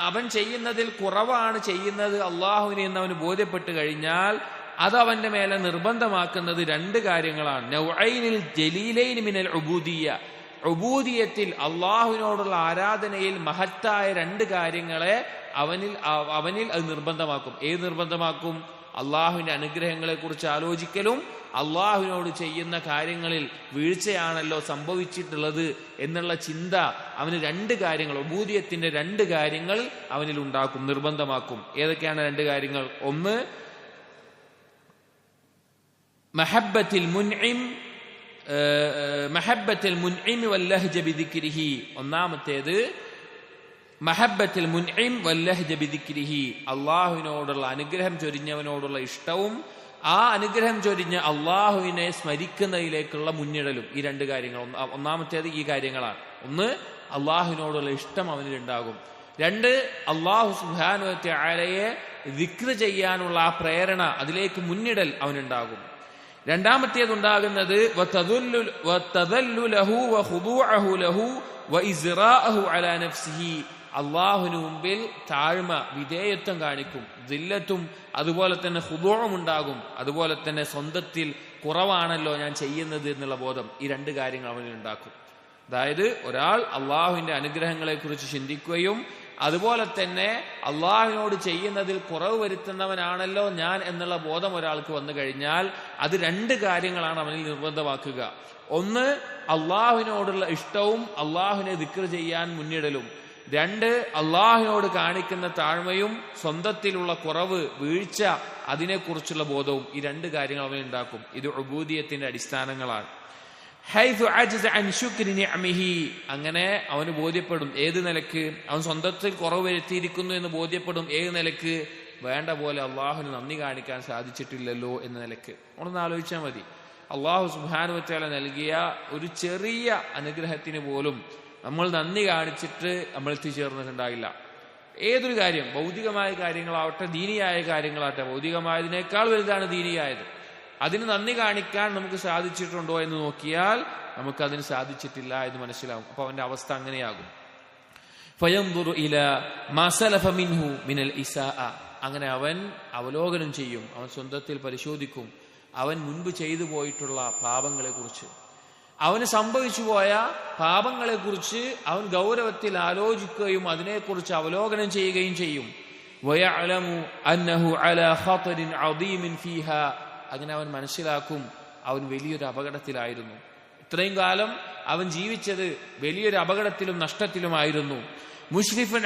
അവൻ ചെയ്യുന്നതിൽ കുറവാണ് ചെയ്യുന്നത് അള്ളാഹുവിനെ എന്ന് അവന് ബോധ്യപ്പെട്ടു കഴിഞ്ഞാൽ അത് അവന്റെ മേലെ നിർബന്ധമാക്കുന്നത് രണ്ട് കാര്യങ്ങളാണ്. നൗഐനിൽ ജലീലൈൻ മിനൽ ഉബൂദിയ്യ, ഉബൂദിയത്തിൽ അള്ളാഹുവിനോടുള്ള ആരാധനയിൽ മഹത്തായ രണ്ട് കാര്യങ്ങളെ അവനിൽ അത് നിർബന്ധമാക്കും. ഏത് നിർബന്ധമാക്കും? അള്ളാഹുവിന്റെ അനുഗ്രഹങ്ങളെ കുറിച്ച് ആലോചിക്കലും അള്ളാഹുവിനോട് ചെയ്യുന്ന കാര്യങ്ങളിൽ വീഴ്ചയാണല്ലോ സംഭവിച്ചിട്ടുള്ളത് എന്നുള്ള ചിന്ത അവന് രണ്ട് കാര്യങ്ങൾ, ഉബൂദിയത്തിന്റെ രണ്ട് കാര്യങ്ങൾ അവനിൽ ഉണ്ടാക്കും, നിർബന്ധമാക്കും. ഏതൊക്കെയാണ് രണ്ട് കാര്യങ്ങൾ? ഒന്ന്, മഹബ്ബത്തുൽ മുൻഇം വല്ലഹ്ജ ബിദിക്രിഹി. ഒന്നാമത്തേത് മഹബ്ബത്തുൽ മുൻഇം വല്ലഹ്ജ ബിദിക്രിഹി, അള്ളാഹുവിനോടുള്ള അനുഗ്രഹം ചൊരിഞ്ഞവനോടുള്ള ഇഷ്ടവും ആ അനുഗ്രഹം ചൊരിഞ്ഞ അള്ളാഹുവിനെ സ്മരിക്കുന്നതിലേക്കുള്ള മുന്നിടലും. ഈ രണ്ട് കാര്യങ്ങൾ, ഒന്നാമത്തേത് ഈ കാര്യങ്ങളാണ്. ഒന്ന്, അള്ളാഹുവിനോടുള്ള ഇഷ്ടം അവനിലുണ്ടാകും. രണ്ട്, അള്ളാഹു സുബ്ഹാനഹു വ തആലയെ ദിക്ർ ചെയ്യാനുള്ള ആ പ്രേരണ, അതിലേക്ക് മുന്നിടൽ അവനുണ്ടാകും. രണ്ടാമത്തേതുണ്ടാകുന്നത് അള്ളാഹുവിന് മുമ്പിൽ താഴ്മ, വിധേയത്വം കാണിക്കും, ദില്ലത്തും അതുപോലെ തന്നെ ഖുദൂഉം ഉണ്ടാകും. അതുപോലെ തന്നെ സ്വന്തത്തിൽ കുറവാണല്ലോ ഞാൻ ചെയ്യുന്നത് എന്നുള്ള ബോധം. ഈ രണ്ട് കാര്യങ്ങൾ അവനിൽ ഉണ്ടാക്കും. അതായത് ഒരാൾ അള്ളാഹുവിന്റെ അനുഗ്രഹങ്ങളെ കുറിച്ച് ചിന്തിക്കുകയും അതുപോലെ തന്നെ അള്ളാഹുവിനോട് ചെയ്യുന്നതിൽ കുറവ് വരുത്തുന്നവനാണല്ലോ ഞാൻ എന്നുള്ള ബോധം ഒരാൾക്ക് വന്നു കഴിഞ്ഞാൽ അത് രണ്ട് കാര്യങ്ങളാണ് അവനിൽ നിർബന്ധമാക്കുക. ഒന്ന്, അള്ളാഹുവിനോടുള്ള ഇഷ്ടവും അള്ളാഹുവിനെ ദിക്ർ ചെയ്യാൻ മുന്നിടലും. രണ്ട്, അള്ളാഹുവിനോട് കാണിക്കുന്ന താഴ്മയും സ്വന്തത്തിലുള്ള കുറവ്, വീഴ്ച, അതിനെക്കുറിച്ചുള്ള ബോധവും. ഈ രണ്ട് കാര്യങ്ങൾ അവൻ ഉണ്ടാക്കും. ഇത് ഉബൂദിയത്തിന്റെ അടിസ്ഥാനങ്ങളാണ്. അങ്ങനെ അവന് ബോധ്യപ്പെടും. ഏത് നിലക്ക്? അവൻ സ്വന്തത്തിൽ കുറവ് വരുത്തിയിരിക്കുന്നു എന്ന് ബോധ്യപ്പെടും. ഏത് നിലക്ക്? വേണ്ട പോലെ അള്ളാഹുവിന് നന്ദി കാണിക്കാൻ സാധിച്ചിട്ടില്ലല്ലോ എന്ന നിലക്ക്. നമ്മളൊന്ന് ആലോചിച്ചാൽ മതി. അള്ളാഹു സുബ്ഹാനഹു വ തആല നൽകിയ ഒരു ചെറിയ അനുഗ്രഹത്തിന് പോലും നമ്മൾ നന്ദി കാണിച്ചിട്ട് നമ്മൾ എത്തിച്ചേർന്നിട്ടുണ്ടാകില്ല. ഏതൊരു കാര്യം, ഭൗതികമായ കാര്യങ്ങളാവട്ടെ ദീനിയായ കാര്യങ്ങളാവട്ടെ, ഭൗതികമായതിനേക്കാൾ വലുതാണ് ദീനിയായത്. അതിന് നന്ദി കാണിക്കാൻ നമുക്ക് സാധിച്ചിട്ടുണ്ടോ എന്ന് നോക്കിയാൽ നമുക്കതിന് സാധിച്ചിട്ടില്ല എന്ന് മനസ്സിലാവും. അപ്പൊ അവന്റെ അവസ്ഥ അങ്ങനെയാകും. ഫയൻദുറു ഇലാ മാ സലഫ മിൻഹു മിനൽ ഇസാഅ, അങ്ങനെ അവൻ അവലോകനം ചെയ്യും, അവൻ സ്വന്തത്തിൽ പരിശോധിക്കും അവൻ മുൻപ് ചെയ്തു പോയിട്ടുള്ള പാപങ്ങളെ കുറിച്ച്, അവന് സംഭവിച്ചു പോയ പാപങ്ങളെ കുറിച്ച് അവൻ ഗൗരവത്തിൽ ആലോചിക്കുകയും അതിനെക്കുറിച്ച് അവലോകനം ചെയ്യുകയും ചെയ്യും. വയഅലമു അന്നഹു അലാ ഖതറിൻ അദീമിൻ ഫീഹാ, അങ്ങനെ അവൻ മനസ്സിലാക്കും അവൻ വലിയൊരു അപകടത്തിലായിരുന്നു. ഇത്രയും കാലം അവൻ ജീവിച്ചത് വലിയൊരു അപകടത്തിലും നഷ്ടത്തിലുമായിരുന്നു. മുശ്രിഫൻ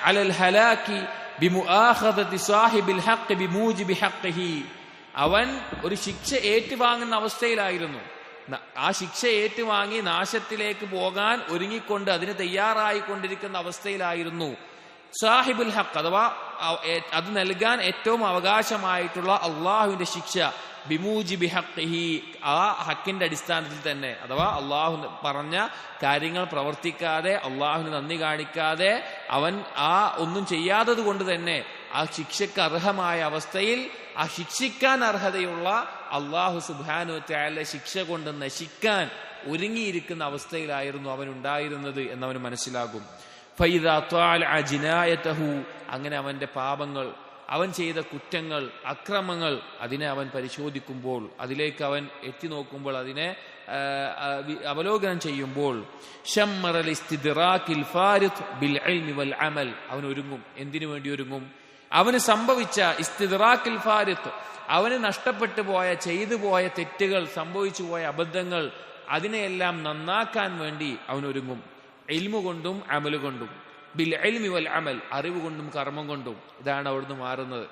അലൽ ഹലാക്കി ബിമുആഖദതി സാഹിബിൽ ഹഖ് ബിമൂജിബി ഹഖ്ഹി, അവൻ ഒരു ശിക്ഷ ഏറ്റുവാങ്ങുന്ന അവസ്ഥയിലായിരുന്നു. ആ ശിക്ഷ ഏറ്റുവാങ്ങി നാശത്തിലേക്ക് പോകാൻ ഒരുങ്ങിക്കൊണ്ട് അതിന് തയ്യാറായിക്കൊണ്ടിരിക്കുന്ന അവസ്ഥയിലായിരുന്നു. സാഹിബുൽ ഹഖ് അഥവാ അത് നൽകാൻ ഏറ്റവും അവകാശമായിട്ടുള്ള അള്ളാഹുവിന്റെ ശിക്ഷ ബിമൂജിബി ഹഖ്ഖിഹി, ആ ഹക്കിന്റെ അടിസ്ഥാനത്തിൽ തന്നെ. അഥവാ അള്ളാഹു പറഞ്ഞ കാര്യങ്ങൾ പ്രവർത്തിക്കാതെ, അള്ളാഹുവിന് നന്ദി കാണിക്കാതെ, അവൻ ആ ഒന്നും ചെയ്യാത്തത് കൊണ്ട് തന്നെ ആ ശിക്ഷയ്ക്ക് അർഹമായ അവസ്ഥയിൽ ആ ശിക്ഷിക്കാൻ അർഹതയുള്ള അള്ളാഹു സുബ്ഹാനഹു വ തആല ശിക്ഷ കൊണ്ട് നശിക്കാൻ ഒരുങ്ങിയിരിക്കുന്ന അവസ്ഥയിലായിരുന്നു അവൻ ഉണ്ടായിരുന്നത് എന്നവന് മനസ്സിലാകും. ഫൈദാ ത്വാല ജിനായതഹു, അങ്ങനെ അവന്റെ പാപങ്ങൾ, അവൻ ചെയ്ത കുറ്റങ്ങൾ, അക്രമങ്ങൾ, അതിനെ അവൻ പരിശോധിക്കുമ്പോൾ, അതിലേക്ക് അവൻ എത്തി നോക്കുമ്പോൾ, അതിനെ അവലോകനം ചെയ്യുമ്പോൾ, ശമ്മറൽ ഇസ്തിദ്റാകിൽ ഫാരിദ് ബിൽ ഇൽമി വൽ അമൽ, അവൻ ഒരുങ്ങും. എന്തിനു വേണ്ടി ഒരുങ്ങും? അവന് സംഭവിച്ച ഇസ്തിദ്റാകിൽ ഫാരിദ്, അവന് നഷ്ടപ്പെട്ടു പോയ, ചെയ്തു പോയ തെറ്റുകൾ, സംഭവിച്ചു പോയ അബദ്ധങ്ങൾ, അതിനെയെല്ലാം നന്നാക്കാൻ വേണ്ടി അവൻ ഒരുങ്ങും. ഇൽമു കൊണ്ടും അമല് കൊണ്ടും. ബിൽ ഇൽമി വൽ അമൽ, അറിവ് കൊണ്ടും കർമ്മം കൊണ്ടും. ഇതാണ് അവിടുന്ന് മാറുന്നത്.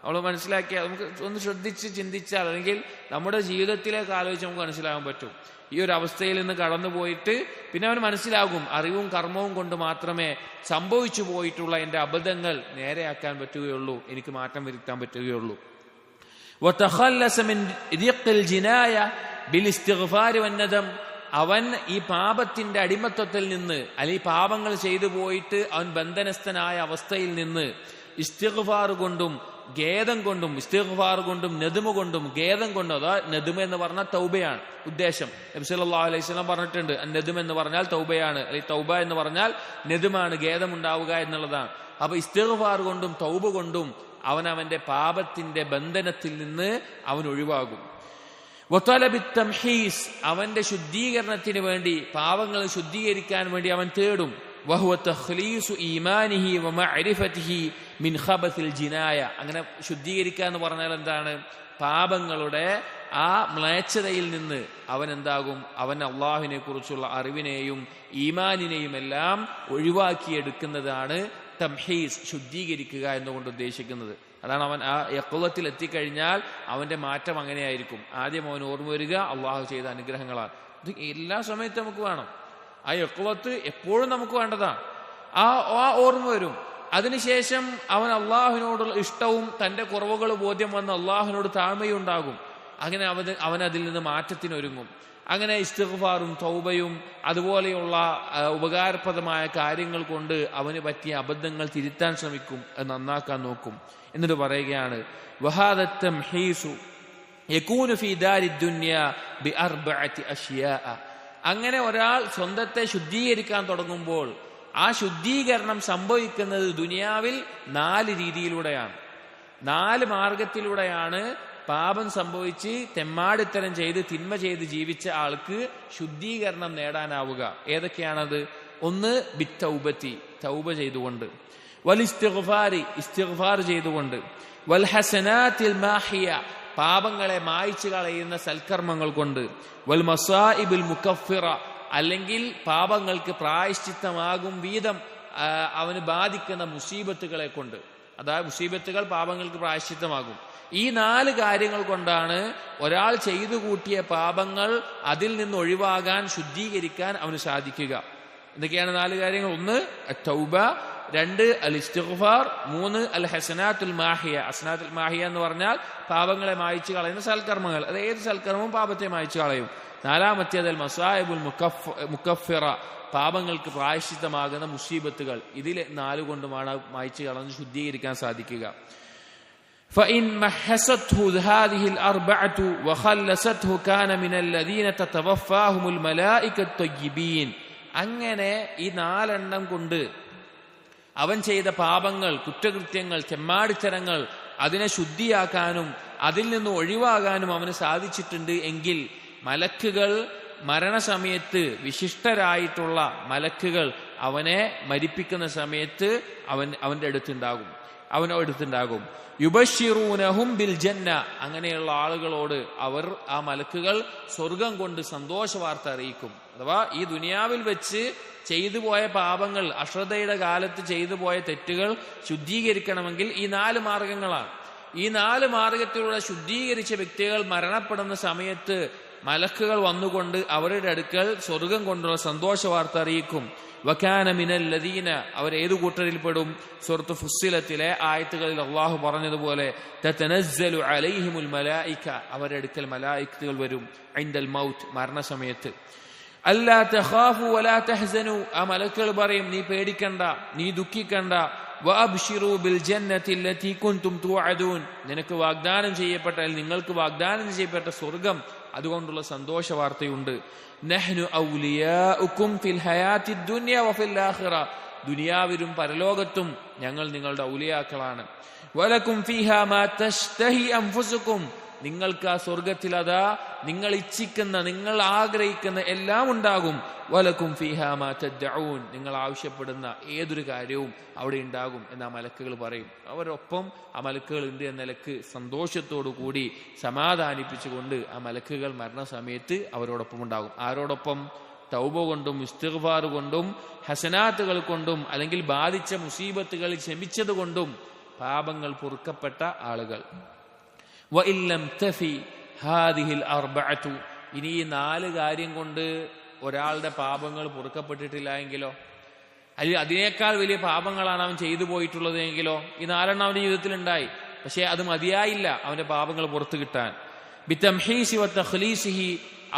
നമ്മൾ മനസ്സിലാക്കിയാൽ, നമുക്ക് ഒന്ന് ശ്രദ്ധിച്ച് ചിന്തിച്ചാൽ, അല്ലെങ്കിൽ നമ്മുടെ ജീവിതത്തിലേക്ക് ആലോചിച്ച് നമുക്ക് മനസ്സിലാകാൻ പറ്റും. ഈ ഒരു അവസ്ഥയിൽ നിന്ന് കടന്നുപോയിട്ട് പിന്നെ അവന് മനസ്സിലാകും, അറിവും കർമ്മവും കൊണ്ട് മാത്രമേ സംഭവിച്ചു പോയിട്ടുള്ള എൻ്റെ അബദ്ധങ്ങൾ നേരെയാക്കാൻ പറ്റുകയുള്ളൂ, എനിക്ക് മാറ്റം വരുത്താൻ പറ്റുകയുള്ളൂ. വതഖല്ലസ മിൻ ദിഖിൽ ജിനായ ബിൽ ഇസ്തിഗ്ഫാർ വന്നദം, അവൻ ഈ പാപത്തിന്റെ അടിമത്വത്തിൽ നിന്ന്, അല്ലെങ്കിൽ പാപങ്ങൾ ചെയ്തു പോയിട്ട് അവൻ ബന്ധനസ്ഥനായ അവസ്ഥയിൽ നിന്ന് ഇസ്തിഗ്ഫാർ കൊണ്ടും ഖേദം കൊണ്ടും, ഇസ്തിഗ്ഫാർ കൊണ്ടും നദ്മ കൊണ്ടും ഖേദം കൊണ്ടും, അതാ നദ്മ എന്ന് പറഞ്ഞാൽ തൗബയാണ് ഉദ്ദേശം. നബി സല്ലല്ലാഹു അലൈഹി വസല്ലം പറഞ്ഞിട്ടുണ്ട്, നദ്മ എന്ന് പറഞ്ഞാൽ തൗബയാണ്, അല്ലെങ്കിൽ തൗബ എന്ന് പറഞ്ഞാൽ നദ്മാണ്, ഖേദം ഉണ്ടാവുക എന്നുള്ളതാണ്. അപ്പൊ ഇസ്തിഗ്ഫാർ കൊണ്ടും തൗബ കൊണ്ടും അവന്റെ പാപത്തിന്റെ ബന്ധനത്തിൽ നിന്ന് അവൻ ഒഴിവാകും. വതലബിത്തംഹീസ്, അവന്റെ ശുദ്ധീകരണത്തിന് വേണ്ടി, പാവങ്ങൾ ശുദ്ധീകരിക്കാൻ വേണ്ടി അവൻ തേടും. വഹുവ തഖ്ലീസു ഈമാനിഹി വമഅരിഫതിഹി മിൻ ഖബസിൽ ജിനായ, അങ്ങനെ ശുദ്ധീകരിക്കുക എന്ന് പറഞ്ഞാൽ എന്താണ്? പാപങ്ങളുടെ ആ മ്ലേച്ഛതയിൽ നിന്ന് അവൻ എന്താകും? അവൻ അള്ളാഹുവിനെ കുറിച്ചുള്ള അറിവിനെയും ഈമാനിനെയും എല്ലാം ഒഴിവാക്കിയെടുക്കുന്നതാണ് തംഹീസ്, ശുദ്ധീകരിക്കുക എന്നുകൊണ്ട് ഉദ്ദേശിക്കുന്നത്. അതാണ് അവൻ ആ യഖ്വത്തിൽ എത്തിക്കഴിഞ്ഞാൽ അവന്റെ മാറ്റം അങ്ങനെയായിരിക്കും. ആദ്യം അവൻ ഓർമ്മ വരിക അള്ളാഹു ചെയ്ത അനുഗ്രഹങ്ങളാണ്. ഇത് എല്ലാ സമയത്തും നമുക്ക് വേണം. ആ യഖ്വത്ത് എപ്പോഴും നമുക്ക് വേണ്ടതാണ്. ആ ഓർമ്മ വരും. അതിനുശേഷം അവൻ അള്ളാഹുവിനോടുള്ള ഇഷ്ടവും തന്റെ കുറവുകൾ ബോധ്യം വന്ന് അള്ളാഹുവിനോട് താഴ്മയും ഉണ്ടാകും. അങ്ങനെ അവൻ അതിൽ നിന്ന് മാറ്റത്തിനൊരുങ്ങും. അങ്ങനെ ഇസ്തിഗ്ഫാറും തൗബയും അതുപോലെയുള്ള ഉപകാരപ്രദമായ കാര്യങ്ങൾ കൊണ്ട് അവന് പറ്റിയ അബദ്ധങ്ങൾ തിരുത്താൻ ശ്രമിക്കും, നന്നാക്കാൻ നോക്കും. എന്നിട്ട് പറയുകയാണ്, വഹാദത്ത് തംഹീസു യകൂനു ഫീ ദാരിദ് ദുനിയ ബിഅർബഅതി അശ്യാ, അങ്ങനെ ഒരാൾ സ്വന്തത്തെ ശുദ്ധീകരിക്കാൻ തുടങ്ങുമ്പോൾ ആ ശുദ്ധീകരണം സംഭവിക്കുന്നത് ദുനിയാവിൽ 4 രീതിയിലൂടെയാണ്. 4 മാർഗത്തിലൂടെയാണ് പാപം സംഭവിച്ച് തെമ്മാടിത്തരം ചെയ്ത് തിന്മ ചെയ്ത് ജീവിച്ച ആൾക്ക് ശുദ്ധീകരണം നേടാനാവുക. ഏതൊക്കെയാണത്? ഒന്ന് ബിത്തൗബത്തി, തൗബ ചെയ്തുകൊണ്ട്, വൽ ഇസ്തിഗ്ഫാരി, ഇസ്തിഗ്ഫാർ ചെയ്തുകൊണ്ട്, വൽ ഹസനാത്തിൽ മാഹിയ, പാപങ്ങളെ മായ്ച്ചു കളയുന്ന സൽക്കർമ്മങ്ങൾ കൊണ്ട്, വൽ മസായിബുൽ മുകഫിറ, അല്ലെങ്കിൽ പാപങ്ങൾക്ക് പ്രായശ്ചിത്തമാകും വീതം അവന് ബാധിക്കുന്ന മുസീബത്തുകളെ കൊണ്ട്. അതായത് മുസീബത്തുകൾ പാപങ്ങൾക്ക് പ്രായശ്ചിത്തമാകും. ഈ 4 കാര്യങ്ങൾ കൊണ്ടാണ് ഒരാൾ ചെയ്തു കൂട്ടിയ പാപങ്ങൾ അതിൽ നിന്ന് ഒഴിവാകാൻ, ശുദ്ധീകരിക്കാൻ അവന് സാധിക്കുക. എന്തൊക്കെയാണ് 4 കാര്യങ്ങൾ? 1 തൗബ, 2 അൽ ഇസ്തിഗ്ഫാർ, 3 അൽ ഹസനാത്തുൽ മാഹിയ. ഹസനാത്തുൽ മാഹിയ എന്ന് പറഞ്ഞാൽ പാപങ്ങളെ മായ്ച്ചു കളയുന്ന സൽക്കർമ്മങ്ങൾ. അത് ഏത് സൽക്കർമ്മവും പാപത്തെ മായ്ച്ചു കളയും. 4-ാമത്തേത് അൽ മസായിബുൽ മുകഫിറ, പാപങ്ങൾക്ക് പ്രായശ്ചിത്തമാകുന്ന മുസീബത്തുകൾ. ഇതിൽ 4 കൊണ്ടുമാണ് മായ്ച്ചു കളഞ്ഞ് ശുദ്ധീകരിക്കാൻ സാധിക്കുക. فإن محسته هذه الأربعة وخلصته كان من الذين تتوفاهم الملائكة الطيبين. അങ്ങനെ ഈ 4 എണ്ണം കൊണ്ട് അവൻ ചെയ്ത പാപങ്ങൾ, കുറ്റകൃത്യങ്ങൾ, ചെമ്മാടിത്തരങ്ങൾ, അതിനെ ശുദ്ധിയാക്കാനും അതിൽ നിന്ന് ഒഴിവാകാനും അവന് സാധിച്ചിട്ടുണ്ട് എങ്കിൽ മലക്കുകൾ മരണസമയത്ത്, വിശിഷ്ടരായിട്ടുള്ള മലക്കുകൾ അവനെ മരിപ്പിക്കുന്ന സമയത്ത് അവന്റെ അടുത്തുണ്ടാകും. യുബശ്ശിറൂനഹും ബിൽ ജന്ന, അങ്ങനെയുള്ള ആളുകളോട് ആ മലക്കുകൾ സ്വർഗം കൊണ്ട് സന്തോഷ വാർത്ത അറിയിക്കും. അഥവാ ഈ ദുനിയാവിൽ വെച്ച് ചെയ്തു പോയ പാപങ്ങൾ, അശ്രദ്ധയുടെ കാലത്ത് ചെയ്തു പോയ തെറ്റുകൾ ശുദ്ധീകരിക്കണമെങ്കിൽ ഈ 4 മാർഗങ്ങളാണ്. ഈ 4 മാർഗത്തിലൂടെ ശുദ്ധീകരിച്ച വ്യക്തികൾ മരണപ്പെടുന്ന സമയത്ത് മലക്കുകൾ വന്നുകൊണ്ട് അവരുടെ അടുക്കൽ സ്വർഗം കൊണ്ടുള്ള സന്തോഷ വാർത്ത അറിയിക്കും. വകാന മിനൽ ലദീന, അവർ ഏതു കൂട്ടരിൽപ്പെടും? സൂറത്ത് ഫുസ്സിലത്തിലെ ആയത്തുകളിൽ അള്ളാഹു പറഞ്ഞതുപോലെ തതനസ്സലു അലൈഹിമുൽ മലായിക, അവരുടെ അടുക്കൽ മലായികത്തുകൾ വരും. ഇൻദൽ മൗത്ത്, മരണസമയത്ത്. അല്ലാ തഖാഫു വലാ തഹ്സനു, ആ മലക്കുകൾ പറയും നീ പേടിക്കണ്ട, നീ ദുഃഖിക്കണ്ട. വഅബ്ശിറൂ ബിൽ ജന്നത്തി അല്ലതി കുൻതും തുഅദൂൻ, നിനക്ക് വാഗ്ദാനം ചെയ്യപ്പെട്ട, നിങ്ങൾക്ക് വാഗ്ദാനം ചെയ്യപ്പെട്ട സ്വർഗം, അതുകൊണ്ടുള്ള സന്തോഷ വാർത്തയുണ്ട്. നഹ്നു ഔലിയാഉകും ഫിൽ ഹയാത്തിദ് ദുനിയ വഫിൽ ആഖിറ, ദുനിയാവിലും പരലോകത്തും ഞങ്ങൾ നിങ്ങളുടെ ഔലിയാക്കളാണ്. വലകും ഫീഹാ മാ തശ്തഹി അൻഫുസുകും, നിങ്ങൾക്ക് ആ സ്വർഗത്തിൽ അതാ നിങ്ങൾ ഇച്ഛിക്കുന്ന, നിങ്ങൾ ആഗ്രഹിക്കുന്ന എല്ലാം ഉണ്ടാകും. വലകും ഫീഹാ മാ തദ്ഉൻ, നിങ്ങൾ ആവശ്യപ്പെടുന്ന ഏതൊരു കാര്യവും അവിടെ ഉണ്ടാകും എന്ന് ആ മലക്കുകൾ പറയും. അവരൊപ്പം ആ മലക്കുകൾ ഉണ്ട് എന്ന നിലക്ക് സന്തോഷത്തോടു കൂടി സമാധാനിപ്പിച്ചുകൊണ്ട് ആ മലക്കുകൾ മരണസമയത്ത് അവരോടൊപ്പം ഉണ്ടാകും. ആരോടൊപ്പം? തൗബ കൊണ്ടും ഇസ്തിഗ്ഫാർ കൊണ്ടും ഹസനാത്തുകൾ കൊണ്ടും അല്ലെങ്കിൽ ബാധിച്ച മുസീബത്തുകൾ ക്ഷമിച്ചത് കൊണ്ടും പാപങ്ങൾ പൊറുക്കപ്പെട്ട ആളുകൾ. വഇല്ലം തഫി ഹാദിഹിൽ അർബഅതു, ഇനി ഈ 4 കാര്യം കൊണ്ട് ഒരാളുടെ പാപങ്ങൾ പൊറുക്കപ്പെട്ടിട്ടില്ല എങ്കിലോ, അല്ലെങ്കിൽ അതിനേക്കാൾ വലിയ പാപങ്ങളാണ് അവൻ ചെയ്തു പോയിട്ടുള്ളത് എങ്കിലോ, ഈ 4 അവന്റെ ജീവിതത്തിൽ ഉണ്ടായി, പക്ഷെ അത് മതിയായില്ല അവന്റെ പാപങ്ങൾ പുറത്തു കിട്ടാൻ. ബിതംഹീസി വതഖ്ലീസിഹി,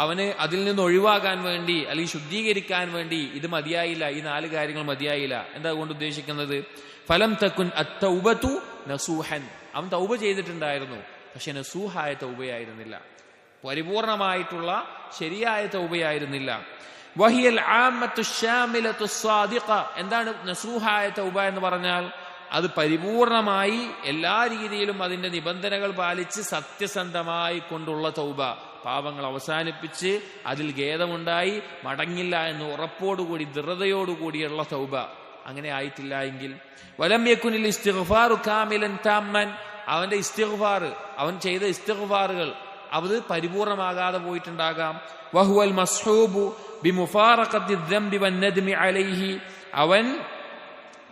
അവന് അതിൽ നിന്ന് ഒഴിവാകാൻ വേണ്ടി അല്ലെങ്കിൽ ശുദ്ധീകരിക്കാൻ വേണ്ടി ഇത് മതിയായില്ല, ഈ 4 കാര്യങ്ങൾ മതിയായില്ല. എന്താ കൊണ്ട് ഉദ്ദേശിക്കുന്നത്? ഫലം തകുൻ അത്തൗബതു നസൂഹൻ, അവൻ തൗബ ചെയ്തിട്ടുണ്ടായിരുന്നു, പക്ഷെ നസൂഹായ തൗബയായിരുന്നില്ല, പരിപൂർണമായിട്ടുള്ള ശരിയായ തൗബയായിരുന്നില്ല. വഹിയൽ ആമത്തു ശാമിലത്തു സ്വാദിഖ, എന്താണ് നസൂഹായ തൗബ എന്ന് പറഞ്ഞാൽ? അത് പരിപൂർണമായി എല്ലാ രീതിയിലും അതിന്റെ നിബന്ധനകൾ പാലിച്ച് സത്യസന്ധമായി കൊണ്ടുള്ള തൗബ, പാപങ്ങൾ അവസാനിപ്പിച്ച് അതിൽ ഖേദമുണ്ടായി മടങ്ങില്ല എന്ന് ഉറപ്പോടുകൂടി ദൃഢതയോടുകൂടിയുള്ള തൗബ. അങ്ങനെ ആയിട്ടില്ല എങ്കിൽ വലം യകുനിൽ ഇസ്തിഗ്ഫാറു കാമിലൻ താമ്മൻ, അവന്റെ ഇസ്തിഗ്ഫാർ, അവൻ ചെയ്ത ഇസ്തിഗ്ഫാറുകൾ അത് പരിപൂർണമാകാതെ പോയിട്ടുണ്ടാകാം. വഹുവൽ മസ്ഹൂബു ബിമുഫാറഖത്തി ദംബി വന്നദ്മി അലൈഹി, അവൻ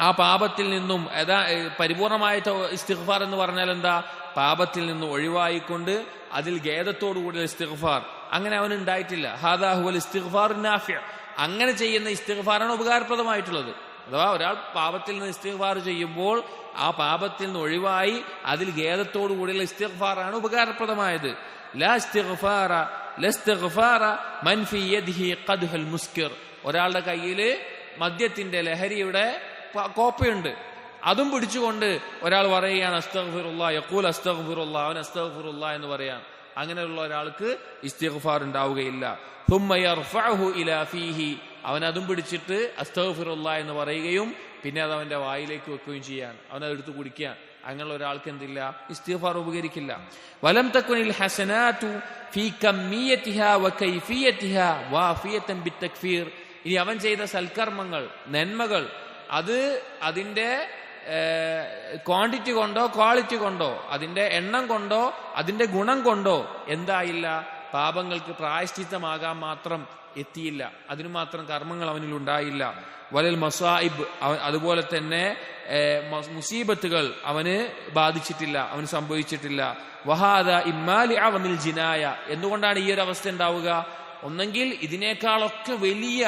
ആ പാപത്തിൽ നിന്നും, പരിപൂർണമായ ഇസ്തിഗ്ഫാർ എന്ന് പറഞ്ഞാൽ എന്താ? പാപത്തിൽ നിന്ന് ഒഴിവായിക്കൊണ്ട് അതിൽ ഖേദത്തോടുകൂടിയ ഇസ്തിഗ്ഫാർ, അങ്ങനെ അവൻ ഉണ്ടായിട്ടില്ല. ഹാദാ ഹുവൽ ഇസ്തിഗ്ഫാർ നാഫിഅ, അങ്ങനെ ചെയ്യുന്ന ഇസ്തിഗ്ഫാറാണ് ഉപകാരപ്രദമായിട്ടുള്ളത്. അഥവാ ഒരാൾ പാപത്തിൽ നിന്ന് ഇസ്തിഗ്ഫാർ ചെയ്യുമ്പോൾ ആ പാപത്തിൽ നിന്ന് ഒഴിവായി അതിൽ ഖേദത്തോടു കൂടിയുള്ള ഇസ്തിഗ്ഫാറാണ് ഉപകാരപ്രദമായത്. ലാ ഇസ്തിഗ്ഫാറ ലസ്തിഗ്ഫാറ മൻ ഫീ യദിഹി ഖദ്ഹുൽ മുസ്കിർ, ഒരാളുടെ കയ്യിൽ മദ്യത്തിന്റെ ലഹരിയുടെ കോപ്പയുണ്ട്, അതും പിടിച്ചുകൊണ്ട് ഒരാൾ പറയുകയാണ് അസ്തഗ്ഫിറുല്ലാഹ്, യഖൂൽ അസ്തഗ്ഫിറുല്ലാഹ്, അവൻ അസ്തഗ്ഫിറുല്ലാഹ് എന്ന് പറയാം. അങ്ങനെയുള്ള ഒരാൾക്ക് ഇസ്തിഗ്ഫാർ ഉണ്ടാവുകയില്ല. ثم يرفعه الى فيه, അവൻ അതും പിടിച്ചിട്ട് അസ്തഗ്ഫിറുല്ലാഹ് എന്ന് പറയുകയും പിന്നെ അത് അവന്റെ വായിലേക്ക് വെക്കുകയും ചെയ്യാൻ, അവൻ അതെടുത്ത് കുടിക്കാൻ. അങ്ങനെയുള്ള ഒരാൾക്ക് എന്തില്ല? ഇസ്തിഗ്ഫാർ ഉപകരിക്കില്ല. വലം തകുനിൽ ഹസനാതു ഫീ കമ്മിയതിഹാ വകൈഫിയതിഹാ വാഫിയതൻ ബിത്തക്ഫീർ, ഇനി അവൻ ചെയ്ത സൽക്കർമ്മങ്ങൾ, നന്മകൾ, അത് അതിന്റെ ക്വാണ്ടിറ്റി കൊണ്ടോ ക്വാളിറ്റി കൊണ്ടോ, അതിന്റെ എണ്ണം കൊണ്ടോ അതിന്റെ ഗുണം കൊണ്ടോ എന്തായില്ല? പാപങ്ങൾക്ക് പ്രായശ്ചിത്തമാകാൻ മാത്രം എത്തിയില്ല, അതിനു മാത്രം കർമ്മങ്ങൾ അവനിൽ ഉണ്ടായില്ല. വലൽ മസായിബ്, അതുപോലെ തന്നെ മുസീബത്തുകൾ അവന് ബാധിച്ചിട്ടില്ല, അവന് സംഭവിച്ചിട്ടില്ല. വഹാദ ഇമ്മാലി അവനിൽ ജിനായ, എന്തുകൊണ്ടാണ് ഈ ഒരു അവസ്ഥ ഉണ്ടാവുക? ഒന്നെങ്കിൽ ഇതിനേക്കാളൊക്കെ വലിയ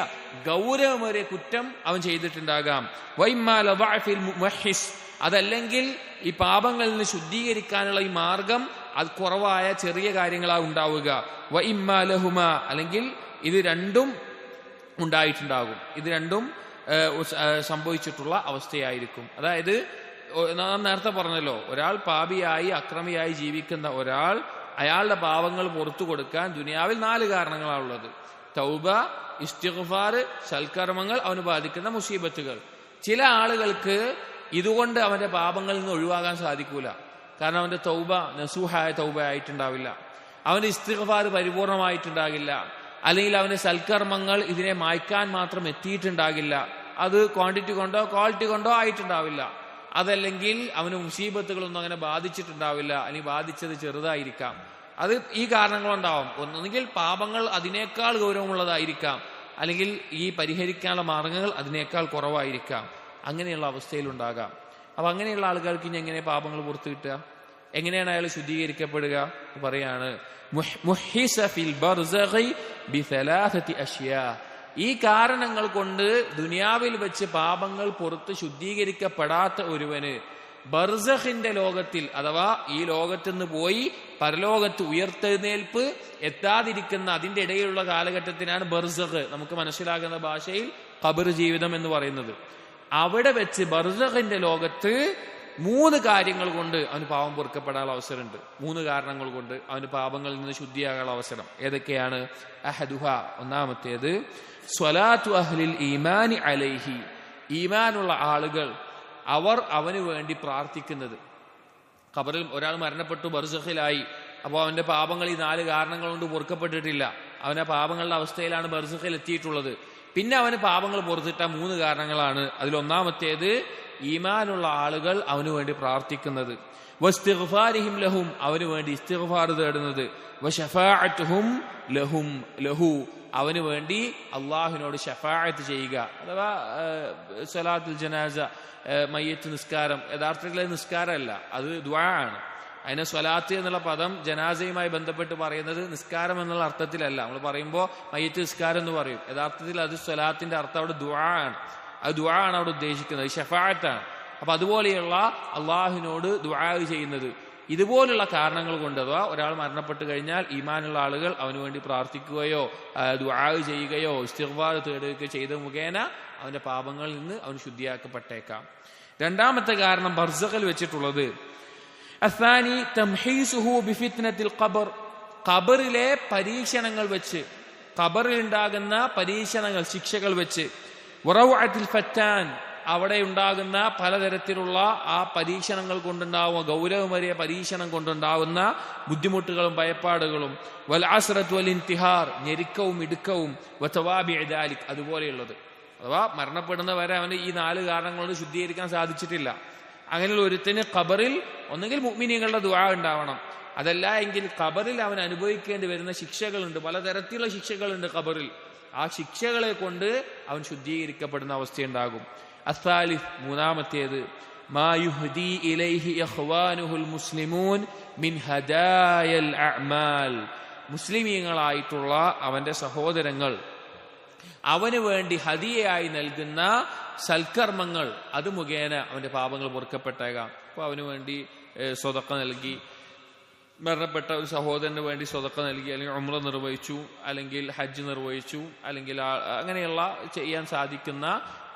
ഗൗരവമേറിയ കുറ്റം അവൻ ചെയ്തിട്ടുണ്ടാകാം. വൈമാല വഅഫിൽ മുമഹിസ്, അതല്ലെങ്കിൽ ഈ പാപങ്ങളിൽ നിന്ന് ശുദ്ധീകരിക്കാനുള്ള ഈ മാർഗം അത് കുറവായ ചെറിയ കാര്യങ്ങളാണ് ഉണ്ടാവുക. വഇമ്മാലഹുമ, അല്ലെങ്കിൽ ഇത് രണ്ടും ഉണ്ടായിട്ടുണ്ടാകും, ഇത് രണ്ടും സംഭവിച്ചിട്ടുള്ള അവസ്ഥയായിരിക്കും. അതായത് നാം നേരത്തെ പറഞ്ഞല്ലോ, ഒരാൾ പാപിയായി അക്രമിയായി ജീവിക്കുന്ന ഒരാൾ, അയാളുടെ പാവങ്ങൾ പുറത്തു കൊടുക്കാൻ ദുനിയാവിൽ 4 കാരണങ്ങളാണുള്ളത്. തൗബ, ഇസ്തിഗ്ഫാർ, സൽക്കർമ്മങ്ങൾ, അവന് ബാധിക്കുന്ന മുസീബത്തുകൾ. ചില ആളുകൾക്ക് ഇതുകൊണ്ട് അവന്റെ പാപങ്ങളിൽ നിന്ന് ഒഴിവാകാൻ സാധിക്കൂല. കാരണം അവന്റെ തൗബ നസൂഹായ തൗബ ആയിട്ടുണ്ടാവില്ല, അവന്റെ ഇസ്തിഗ്ഫാർ പരിപൂർണമായിട്ടുണ്ടാകില്ല, അല്ലെങ്കിൽ അവന്റെ സൽക്കർമ്മങ്ങൾ ഇതിനെ മായ്ക്കാൻ മാത്രം എത്തിയിട്ടുണ്ടാകില്ല, അത് ക്വാണ്ടിറ്റി കൊണ്ടോ ക്വാളിറ്റി കൊണ്ടോ ആയിട്ടുണ്ടാവില്ല. അതല്ലെങ്കിൽ അവന് മുസീബത്തുകളൊന്നും അങ്ങനെ ബാധിച്ചിട്ടുണ്ടാവില്ല, അല്ലെങ്കിൽ ബാധിച്ചത് ചെറുതായിരിക്കാം. അത് ഈ കാരണങ്ങളുണ്ടാവും. ഒന്നുകിൽ പാപങ്ങൾ അതിനേക്കാൾ ഗൗരവമുള്ളതായിരിക്കാം, അല്ലെങ്കിൽ ഈ പരിഹരിക്കാനുള്ള മാർഗങ്ങൾ അതിനേക്കാൾ കുറവായിരിക്കാം. അങ്ങനെയുള്ള അവസ്ഥയിലുണ്ടാകാം. അപ്പൊ അങ്ങനെയുള്ള ആളുകൾക്ക് ഇനി എങ്ങനെ പാപങ്ങൾ പുറത്തു കിട്ടുക? എങ്ങനെയാണ് അയാൾ ശുദ്ധീകരിക്കപ്പെടുക? പറയാണ് മുഹ്ഹിസ ഫിൽ ബർസഖി ബിസലാസതി അഷ്യാ. ഈ കാരണങ്ങൾ കൊണ്ട് ദുനിയാവിൽ വെച്ച് പാപങ്ങൾ പുറത്ത് ശുദ്ധീകരിക്കപ്പെടാത്ത ഒരുവന് ബർസഖിന്റെ ലോകത്തിൽ, അഥവാ ഈ ലോകത്ത് നിന്ന് പോയി പരലോകത്ത് ഉയർത്തെഴുന്നേൽപ്പ് എത്താതിരിക്കുന്ന അതിന്റെ ഇടയിലുള്ള കാലഘട്ടത്തിനാണ് ബർസഖ്, നമുക്ക് മനസ്സിലാകുന്ന ഭാഷയിൽ ഖബർ ജീവിതം എന്ന് പറയുന്നത്. അവിടെ വെച്ച് ബർസഖിന്റെ ലോകത്ത് 3 കാര്യങ്ങൾ കൊണ്ട് അവന് പാപം പൊറുക്കപ്പെടാനുള്ള അവസരമുണ്ട്. 3 കാരണങ്ങൾ കൊണ്ട് അവന് പാപങ്ങളിൽ നിന്ന് ശുദ്ധിയാകാനുള്ള അവസരം. ഏതൊക്കെയാണ്? അഹദുഹ, ഒന്നാമത്തേത് സ്വലാത്തു അഹ്ലിൽ ഈമാനി അലൈഹി, ഈമാനുള്ള ആളുകൾ അവർ അവന് വേണ്ടി പ്രാർത്ഥിക്കുന്നത്. ഖബറിൽ ഒരാൾ മരണപ്പെട്ടു, ബർസഖിലായി, അപ്പോൾ അവന്റെ പാപങ്ങൾ ഈ 4 കാരണങ്ങൾ കൊണ്ട് പൊറുക്കപ്പെട്ടിട്ടില്ല. അവൻ ആ പാപങ്ങളുടെ അവസ്ഥയിലാണ് ബർസഖിൽ എത്തിയിട്ടുള്ളത്. പിന്നെ അവന് പാപങ്ങൾ പൊറുത്തിട്ട 3 കാരണങ്ങളാണ്. അതിലൊന്നാമത്തേത് ഈമാനുള്ള ആളുകൾ അവന് വേണ്ടി പ്രാർത്ഥിക്കുന്നത്, വസ്തിഗ്ഫാരിഹിം ലഹും, അവന് വേണ്ടി ഇസ്തിഗ്ഫാർ തേടുന്നത്, വശഫാഅത്തുഹും ലഹും ലഹു, അവന് വേണ്ടി അള്ളാഹുവിനോട് ഷഫാഅത്ത് ചെയ്യുക. അഥവാ സ്വലാത്തുൽ ജനാസ, മയ്യത്ത് നിസ്കാരം, യഥാർത്ഥത്തിൽ നിസ്കാരമല്ല, അത് ദുആ ആണ്. അതിനെ സ്വലാത്ത് എന്നുള്ള പദം ജനാസയുമായി ബന്ധപ്പെട്ട് പറയുന്നത് നിസ്കാരം എന്നുള്ള അർത്ഥത്തിലല്ല. നമ്മൾ പറയുമ്പോൾ മയ്യത്ത് നിസ്കാരം എന്ന് പറയും, യഥാർത്ഥത്തിൽ അത് സ്വലാത്തിന്റെ അർത്ഥം അവിടെ ദുആ ആണ്. അത് ദുആ ആണ് അവിടെ ഉദ്ദേശിക്കുന്നത്, ഷഫാഅത്താണ്. അപ്പൊ അതുപോലെയുള്ള അള്ളാഹുവിനോട് ദുആ ചെയ്യുന്നത്, ഇതുപോലുള്ള കാരണങ്ങൾ കൊണ്ട്, അഥവാ ഒരാൾ മരണപ്പെട്ട് കഴിഞ്ഞാൽ ഈമാനുള്ള ആളുകൾ അവന് വേണ്ടി പ്രാർത്ഥിക്കുകയോ ദുആ ചെയ്യുകയോ ഇസ്തിഗ്ഫാർ തേടുകയോ ചെയ്ത മുഖേന അവന്റെ പാപങ്ങളിൽ നിന്ന് അവൻ ശുദ്ധിയാക്കപ്പെട്ടേക്കാം. രണ്ടാമത്തെ കാരണം ബർസഖിൽ വെച്ചിട്ടുള്ളത് അസ്സാനി തംഹീസുഹു ബിഫിത്നത്തിൽ ഖബർ, ഖബറിലെ പരീക്ഷണങ്ങൾ വെച്ച്, ഖബറിൽ ഉണ്ടാകുന്ന പരീക്ഷണങ്ങൾ, ശിക്ഷകൾ വെച്ച്, വറൗഅത്തിൽ ഫത്താൻ, അവിടെ ഉണ്ടാകുന്ന പലതരത്തിലുള്ള ആ പരീക്ഷണങ്ങൾ കൊണ്ടുണ്ടാവുന്ന, ഗൗരവമേറിയ പരീക്ഷണം കൊണ്ടുണ്ടാവുന്ന ബുദ്ധിമുട്ടുകളും ഭയപ്പാടുകളും, വൽ അസ്റത്ത് വൽ ഇൻതിഹാർ, ഞെരുക്കവും ഇടുക്കവും, വതവാബിഉ ദാലിക്, അതുപോലെയുള്ളത്. അഥവാ മരണപ്പെടുന്ന വരെ അവന് ഈ 4 കാരണങ്ങൾ കൊണ്ട് ശുദ്ധീകരിക്കാൻ സാധിച്ചിട്ടില്ല. അങ്ങനെയുള്ള ഒരുത്തിന് ഖബറിൽ ഒന്നെങ്കിൽ മുഅ്മിനീങ്ങളുടെ ദുആ ഉണ്ടാവണം, അതല്ല എങ്കിൽ ഖബറിൽ അവൻ അനുഭവിക്കേണ്ടി വരുന്ന ശിക്ഷകളുണ്ട്, പലതരത്തിലുള്ള ശിക്ഷകളുണ്ട് ഖബറിൽ. ആ ശിക്ഷകളെ കൊണ്ട് അവൻ ശുദ്ധീകരിക്കപ്പെടുന്ന അവസ്ഥയുണ്ടാകും. അസ്സാലിസ്, മൂന്നാമത്തേത് മാ യുഹ്ദി ഇലൈഹി ഇഖ്വാനുഹുൽ മുസ്ലിമൂൻ മിൻ ഹദായൽ അഅ്മാൽ, മുസ്ലിമീങ്ങളായിട്ടുള്ള അവന്റെ സഹോദരങ്ങൾ അവന് വേണ്ടി ഹദിയയായി നൽകുന്ന സൽക്കർമ്മങ്ങൾ, അത് മുഖേന അവന്റെ പാപങ്ങൾ പൊറുക്കപ്പെട്ടേക്കാം. അപ്പൊ അവന് വേണ്ടി സ്വതക്ക നൽകി, മരണപ്പെട്ട ഒരു സഹോദരന് വേണ്ടി സ്വതക്ക നൽകി, അല്ലെങ്കിൽ ഉംറ നിർവഹിച്ചു, അല്ലെങ്കിൽ ഹജ്ജ് നിർവഹിച്ചു, അല്ലെങ്കിൽ അങ്ങനെയുള്ള ചെയ്യാൻ സാധിക്കുന്ന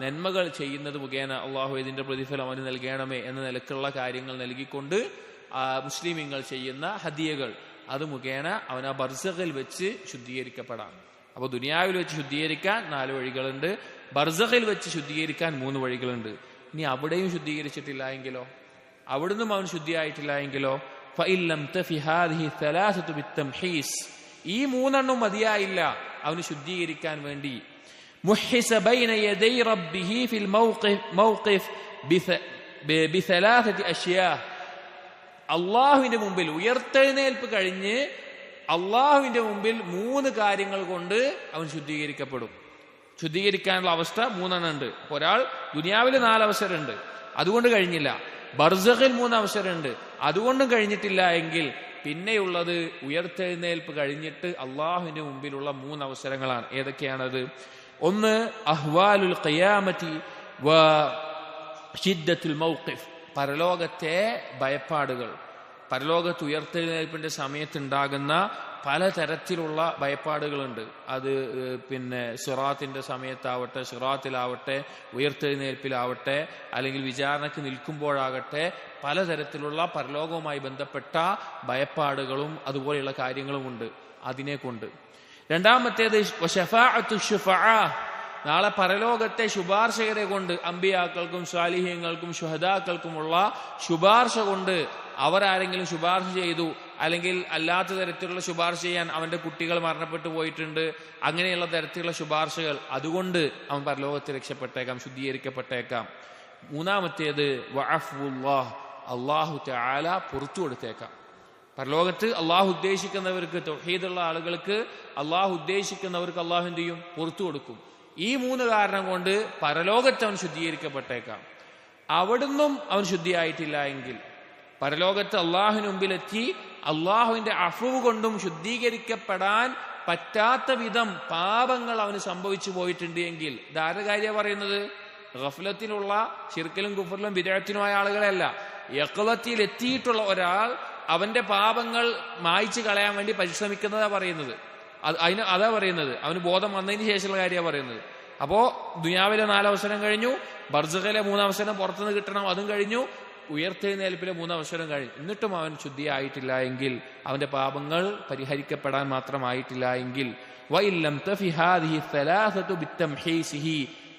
നന്മകൾ ചെയ്യുന്നത് മുഖേന അള്ളാഹു ഇതിന്റെ പ്രതിഫലം അവന് നൽകണമേ എന്ന നിലക്കുള്ള കാര്യങ്ങൾ നൽകിക്കൊണ്ട് മുസ്ലിമീങ്ങൾ ചെയ്യുന്ന ഹദിയകൾ, അത് മുഖേന അവൻ ആ ബർസഖിൽ വെച്ച് ശുദ്ധീകരിക്കപ്പെടാം. അപ്പൊ ദുനിയാവിൽ വെച്ച് ശുദ്ധീകരിക്കാൻ 4 വഴികളുണ്ട്, ബർസഖിൽ വെച്ച് ശുദ്ധീകരിക്കാൻ 3 വഴികളുണ്ട്. ഇനി അവിടെയും ശുദ്ധീകരിച്ചിട്ടില്ല എങ്കിലോ, അവിടുന്ന് അവൻ ശുദ്ധിയായിട്ടില്ല എങ്കിലോ, ഫഇല്ലം തഫി ഹാദിഹി സലാസതു ബിത്തംഹീസ്, ഈ 3 മതിയായില്ല അവന് ശുദ്ധീകരിക്കാൻ വേണ്ടി. മുഹ്ഹിസ ബൈന യദൈ റബ്ബിഹി ഫിൽ മൗഖിഫ് ബിസലാസതി അഷ്യാ, അള്ളാഹുവിന്റെ മുമ്പിൽ ഉയർത്തെഴുന്നേൽപ്പ് കഴിഞ്ഞ് അള്ളാഹുവിന്റെ മുമ്പിൽ 3 കാര്യങ്ങൾ കൊണ്ട് അവൻ ശുദ്ധീകരിക്കപ്പെടും. ശുദ്ധീകരിക്കാനുള്ള അവസ്ഥ 3 ഉണ്ട്. ഒരാൾ ദുനിയാവിൽ 4 അവസരമുണ്ട്, അതുകൊണ്ട് കഴിഞ്ഞില്ല. ബർസഖിൽ 3 അവസരമുണ്ട്, അതുകൊണ്ടും കഴിഞ്ഞിട്ടില്ല എങ്കിൽ പിന്നെയുള്ളത് ഉയർത്തെഴുന്നേൽപ്പ് കഴിഞ്ഞിട്ട് അള്ളാഹുവിന്റെ മുമ്പിലുള്ള 3 അവസരങ്ങളാണ്. ഏതൊക്കെയാണത്? ഒന്ന് അഹ്വാലുൽ ഖിയാമത്തി വ ശിദ്ദത്തുൽ മൗഖിഫ്, പരലോകത്തെ ഭയപ്പാടുകൾ. പരലോകത്ത് ഉയർത്തെഴുന്നേൽപ്പിന്റെ സമയത്തുണ്ടാകുന്ന പലതരത്തിലുള്ള ഭയപ്പാടുകളുണ്ട്. അത് സിറാത്തിന്റെ സമയത്താവട്ടെ, സിറാത്തിലാവട്ടെ, ഉയർത്തെഴുന്നേൽപ്പിലാവട്ടെ, അല്ലെങ്കിൽ വിചാരണക്ക് നിൽക്കുമ്പോഴാകട്ടെ, പലതരത്തിലുള്ള പരലോകവുമായി ബന്ധപ്പെട്ട ഭയപ്പാടുകളും അതുപോലെയുള്ള കാര്യങ്ങളുമുണ്ട് അതിനെ കൊണ്ട്. രണ്ടാമത്തേത് ശഫാഅത്തു ശുഫആ, നാളെ പരലോകത്തെ ശുപാർശകരെ കൊണ്ട്, അമ്പിയാക്കൾക്കും സ്വാലിഹീങ്ങൾക്കും ശുഹദാക്കൾക്കുമുള്ള ശുപാർശ കൊണ്ട്, അവരാരെങ്കിലും ശുപാർശ ചെയ്തു, അല്ലെങ്കിൽ അല്ലാത്ത തരത്തിലുള്ള ശുപാർശ ചെയ്യാൻ അവന്റെ കുട്ടികൾ മരണപ്പെട്ടു പോയിട്ടുണ്ട്, അങ്ങനെയുള്ള തരത്തിലുള്ള ശുപാർശകൾ, അതുകൊണ്ട് അവൻ പരലോകത്ത് രക്ഷപ്പെട്ടേക്കാം, ശുദ്ധീകരിക്കപ്പെട്ടേക്കാം. മൂന്നാമത്തേത് വഅഫ്വുല്ലാഹ്, അല്ലാഹു തആല പുറത്തു കൊടുത്തേക്കാം. പരലോകത്ത് അള്ളാഹു ഉദ്ദേശിക്കുന്നവർക്ക്, തൗഹീദുള്ള ആളുകൾക്ക് അള്ളാഹു ഉദ്ദേശിക്കുന്നവർക്ക് അള്ളാഹു എന്ത് ചെയ്യും? പുറത്തു കൊടുക്കും. ഈ 3 കാരണം കൊണ്ട് പരലോകത്ത് അവൻ ശുദ്ധീകരിക്കപ്പെട്ടേക്കാം. അവിടുന്നും അവൻ ശുദ്ധിയായിട്ടില്ല എങ്കിൽ, പരലോകത്ത് അള്ളാഹുവിന് മുമ്പിലെത്തി അള്ളാഹുവിന്റെ അഫ്വ് കൊണ്ടും ശുദ്ധീകരിക്കപ്പെടാൻ പറ്റാത്ത വിധം പാപങ്ങൾ അവന് സംഭവിച്ചു പോയിട്ടുണ്ട് എങ്കിൽ ഇതാരുടെ കാര്യമാണ് പറയുന്നത്? ഗഫ്ലത്തിലുള്ള ശിർക്കിലും കുഫറിലും ബിദ്അത്തിനുമായ ആളുകളെയല്ല. യഖ്ളത്തിൽ എത്തിയിട്ടുള്ള ഒരാൾ അവന്റെ പാപങ്ങൾ മായ്ച്ചു കളയാൻ വേണ്ടി പരിശ്രമിക്കുന്നതാ പറയുന്നത്. അതാ പറയുന്നത്. അവന് ബോധം വന്നതിന് ശേഷമുള്ള കാര്യമാണ് പറയുന്നത്. അപ്പോ ദുനിയാവിലെ 4 അവസരം കഴിഞ്ഞു, ബർസഖിലെ 3 അവസരം പുറത്തുനിന്ന് കിട്ടണം, അതും കഴിഞ്ഞു, ഉയർത്തെഴുന്നേൽപ്പിലെ 3 അവസരം കഴിഞ്ഞു. എന്നിട്ടും അവൻ ശുദ്ധിയായിട്ടില്ല എങ്കിൽ, അവന്റെ പാപങ്ങൾ പരിഹരിക്കപ്പെടാൻ മാത്രമായിട്ടില്ല എങ്കിൽ, വഇല്ലം തഫി ഹാദിഹി സലാസതു ബിത്തംഹീസിഹി,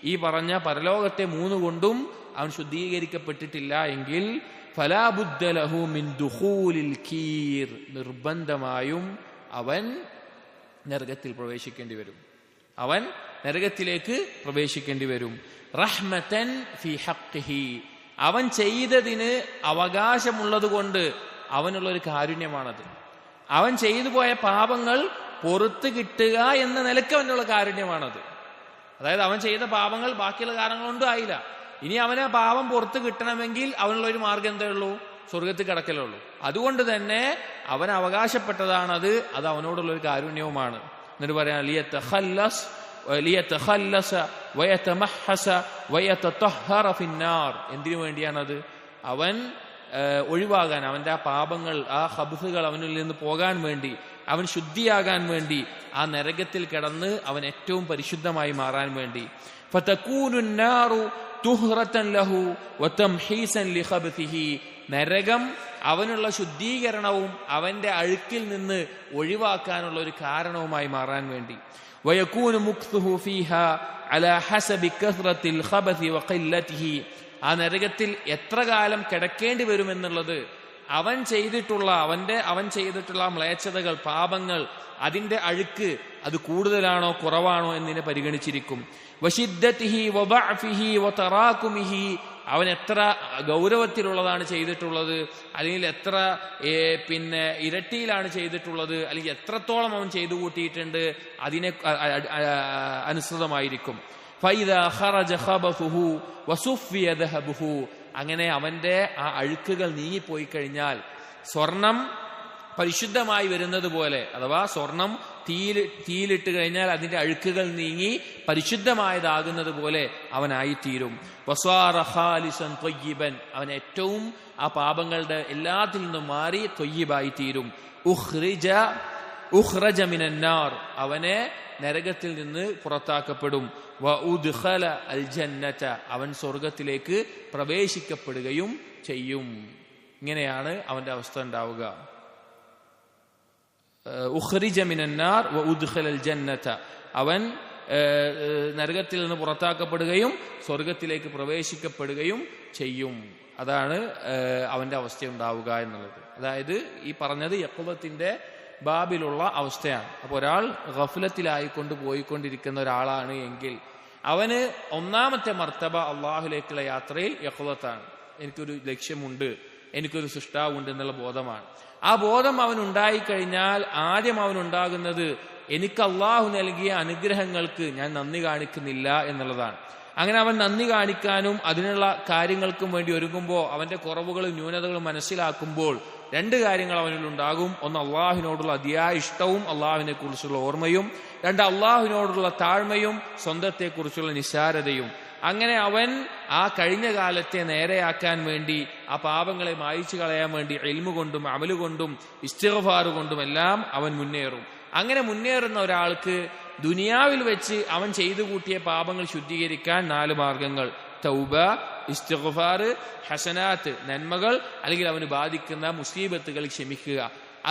ഈ പറഞ്ഞ പരലോകത്തെ 3 കൊണ്ടും അവൻ ശുദ്ധീകരിക്കപ്പെട്ടിട്ടില്ല എങ്കിൽ, ഫലാ ബുദ്ദ ലഹു മിൻ ദുഖൂലിൽ കീർ, നിർബന്ധമായും അവൻ നരകത്തിൽ പ്രവേശിക്കേണ്ടി വരും. അവൻ നരകത്തിലേക്ക് പ്രവേശിക്കേണ്ടി വരും. റഹ്മതൻ ഫി ഹഖ്ഖിഹി, അവൻ ചെയ്തതിന് അവകാശമുള്ളത് കൊണ്ട് അവനുള്ളൊരു കാരുണ്യമാണത്. അവൻ ചെയ്തു പോയ പാപങ്ങൾ പുറത്ത് കിട്ടുക എന്ന നിലയ്ക്ക് അവനുള്ള കാരുണ്യമാണത്. അതായത് അവൻ ചെയ്ത പാപങ്ങൾ ബാക്കിയുള്ള കാരണങ്ങൾ കൊണ്ടും ആയില്ല. ഇനി അവന് പാപം പുറത്ത് കിട്ടണമെങ്കിൽ അവനുള്ള ഒരു മാർഗം എന്തേ ഉള്ളൂ? സ്വർഗത്തിൽ കിടക്കലുള്ളൂ. അതുകൊണ്ട് തന്നെ അവൻ അവകാശപ്പെട്ടതാണത്. അത് അവനോടുള്ള ഒരു കാരുണ്യവുമാണ്. എന്നിട്ട് പറയാം, എന്തിനു വേണ്ടിയാണത്? അവൻ ഒഴിവാകാൻ, അവന്റെ ആ പാപങ്ങൾ, ആ ഖബ്സുകൾ അവനിൽ നിന്ന് പോകാൻ വേണ്ടി, അവൻ ശുദ്ധിയാകാൻ വേണ്ടി, ആ നരകത്തിൽ കിടന്ന് അവൻ ഏറ്റവും പരിശുദ്ധമായി മാറാൻ വേണ്ടി. നരകം അവനുള്ള ശുദ്ധീകരണവും അവന്റെ അഴുക്കിൽ നിന്ന് ഒഴിവാക്കാനുള്ള ഒരു കാരണവുമായി മാറാൻ വേണ്ടി. വയകൂനു മുക്തുഹു ഫീഹാ അലാ ഹസബി കസ്റത്തിൽ ഖബസി വഖില്ലതിഹി, ആ നരകത്തിൽ എത്ര കാലം കിടക്കേണ്ടി വരുമെന്നുള്ളത് അവൻ ചെയ്തിട്ടുള്ള മ്ലേച്ഛതകൾ, പാപങ്ങൾ, അതിന്റെ അഴുക്ക് അത് കൂടുതലാണോ കുറവാണോ എന്നതിനെ പരിഗണിച്ചിരിക്കും. വശിദ്ദതിഹി വദഅഫിഹി വതറാകുമിഹി, അവൻ എത്ര ഗൗരവത്തിലുള്ളതാണ് ചെയ്തിട്ടുള്ളത്, അല്ലെങ്കിൽ എത്ര ഇരട്ടിയിലാണ് ചെയ്തിട്ടുള്ളത്, അല്ലെങ്കിൽ എത്രത്തോളം അവൻ ചെയ്തു കൂട്ടിയിട്ടുണ്ട്, അതിനെ അനുസൃതമായിരിക്കും. ഫൈദാ ഖറജ ഖബസുഹു വസുഫിയ ദഹബുഹു, അങ്ങനെ അവന്റെ ആ അഴുക്കുകൾ നീങ്ങിപ്പോയി കഴിഞ്ഞാൽ, സ്വർണം പരിശുദ്ധമായി വരുന്നത് പോലെ, അഥവാ സ്വർണം തീയിലിട്ട് കഴിഞ്ഞാൽ അതിന്റെ അഴുക്കുകൾ നീങ്ങി പരിശുദ്ധമായതാകുന്നത് പോലെ അവനായിത്തീരും. വസ്വാറ ഖാലിസൻ ത്വയ്യിബൻ, അവൻ ഏറ്റവും ആ പാപങ്ങളുടെ എല്ലാത്തിൽ നിന്നും മാറി ത്വയ്യിബായി തീരും. ഉഖ്റജ മിനന്നാർ, അവനെ നരകത്തിൽ നിന്ന് പുറത്താക്കപ്പെടും. വഉദ്ഖല അൽ ജന്നത, അവൻ സ്വർഗത്തിലേക്ക് പ്രവേശിക്കപ്പെടുകയും ചെയ്യും. ഇങ്ങനെയാണ് അവന്റെ അവസ്ഥ ഉണ്ടാവുക. ഉഖ്റിജ മിനന്നാർ വഉദ്ഖല അൽ ജന്നത, അവൻ നരകത്തിൽ നിന്ന് പുറത്താക്കപ്പെടുകയും സ്വർഗത്തിലേക്ക് പ്രവേശിക്കപ്പെടുകയും ചെയ്യും. അതാണ് അവന്റെ അവസ്ഥ ഉണ്ടാവുക എന്നുള്ളത്. അതായത് ഈ പറഞ്ഞത് യഖ്വത്തിന്റെ ബാബിലുള്ള അവസ്ഥയാണ്. അപ്പൊ ഒരാൾ ഗഫ്ലത്തിലായിക്കൊണ്ട് പോയിക്കൊണ്ടിരിക്കുന്ന ഒരാളാണ് എങ്കിൽ അവന് ഒന്നാമത്തെ മർത്തബ അള്ളാഹുലേക്കുള്ള യാത്രയിൽ യഖ്വത്താണ്. എനിക്കൊരു ലക്ഷ്യമുണ്ട്, എനിക്കൊരു സൃഷ്ടാവുണ്ട് എന്നുള്ള ബോധമാണ്. ആ ബോധം അവൻ ഉണ്ടായിക്കഴിഞ്ഞാൽ ആദ്യം അവനുണ്ടാകുന്നത് എനിക്ക് അള്ളാഹു നൽകിയ അനുഗ്രഹങ്ങൾക്ക് ഞാൻ നന്ദി കാണിക്കുന്നില്ല എന്നുള്ളതാണ്. അങ്ങനെ അവൻ നന്ദി കാണിക്കാനും അതിനുള്ള കാര്യങ്ങൾക്കും വേണ്ടി ഒരുങ്ങുമ്പോൾ, അവന്റെ കുറവുകളും ന്യൂനതകളും മനസ്സിലാക്കുമ്പോൾ 2 കാര്യങ്ങൾ അവനിൽ ഉണ്ടാകും. ഒന്ന്, അള്ളാഹുവിനോടുള്ള അതിയായ ഇഷ്ടവും അള്ളാഹുവിനെ കുറിച്ചുള്ള ഓർമ്മയും. 2, അള്ളാഹുവിനോടുള്ള താഴ്മയും സ്വന്തത്തെക്കുറിച്ചുള്ള നിസ്സാരതയും. അങ്ങനെ അവൻ ആ കഴിഞ്ഞ കാലത്തെ നേരെയാക്കാൻ വേണ്ടി, ആ പാപങ്ങളെ മായ്ച്ചു കളയാൻ വേണ്ടി ഇൽമു കൊണ്ടും അമല് കൊണ്ടും ഇസ്തിഗ്ഫാർ കൊണ്ടും എല്ലാം അവൻ മുന്നേറും. അങ്ങനെ മുന്നേറുന്ന ഒരാൾക്ക് ദുനിയാവിൽ വെച്ച് അവൻ ചെയ്തു കൂട്ടിയ പാപങ്ങൾ ശുദ്ധീകരിക്കാൻ 4 മാർഗങ്ങൾ: തൗബ, ഇസ്തിഗ്ഫാർ, ഹസനാത്ത്, നന്മകൾ, അല്ലെങ്കിൽ അവന് ബാധിക്കുന്ന മുസീബത്തുകൾ ക്ഷമിക്കുക.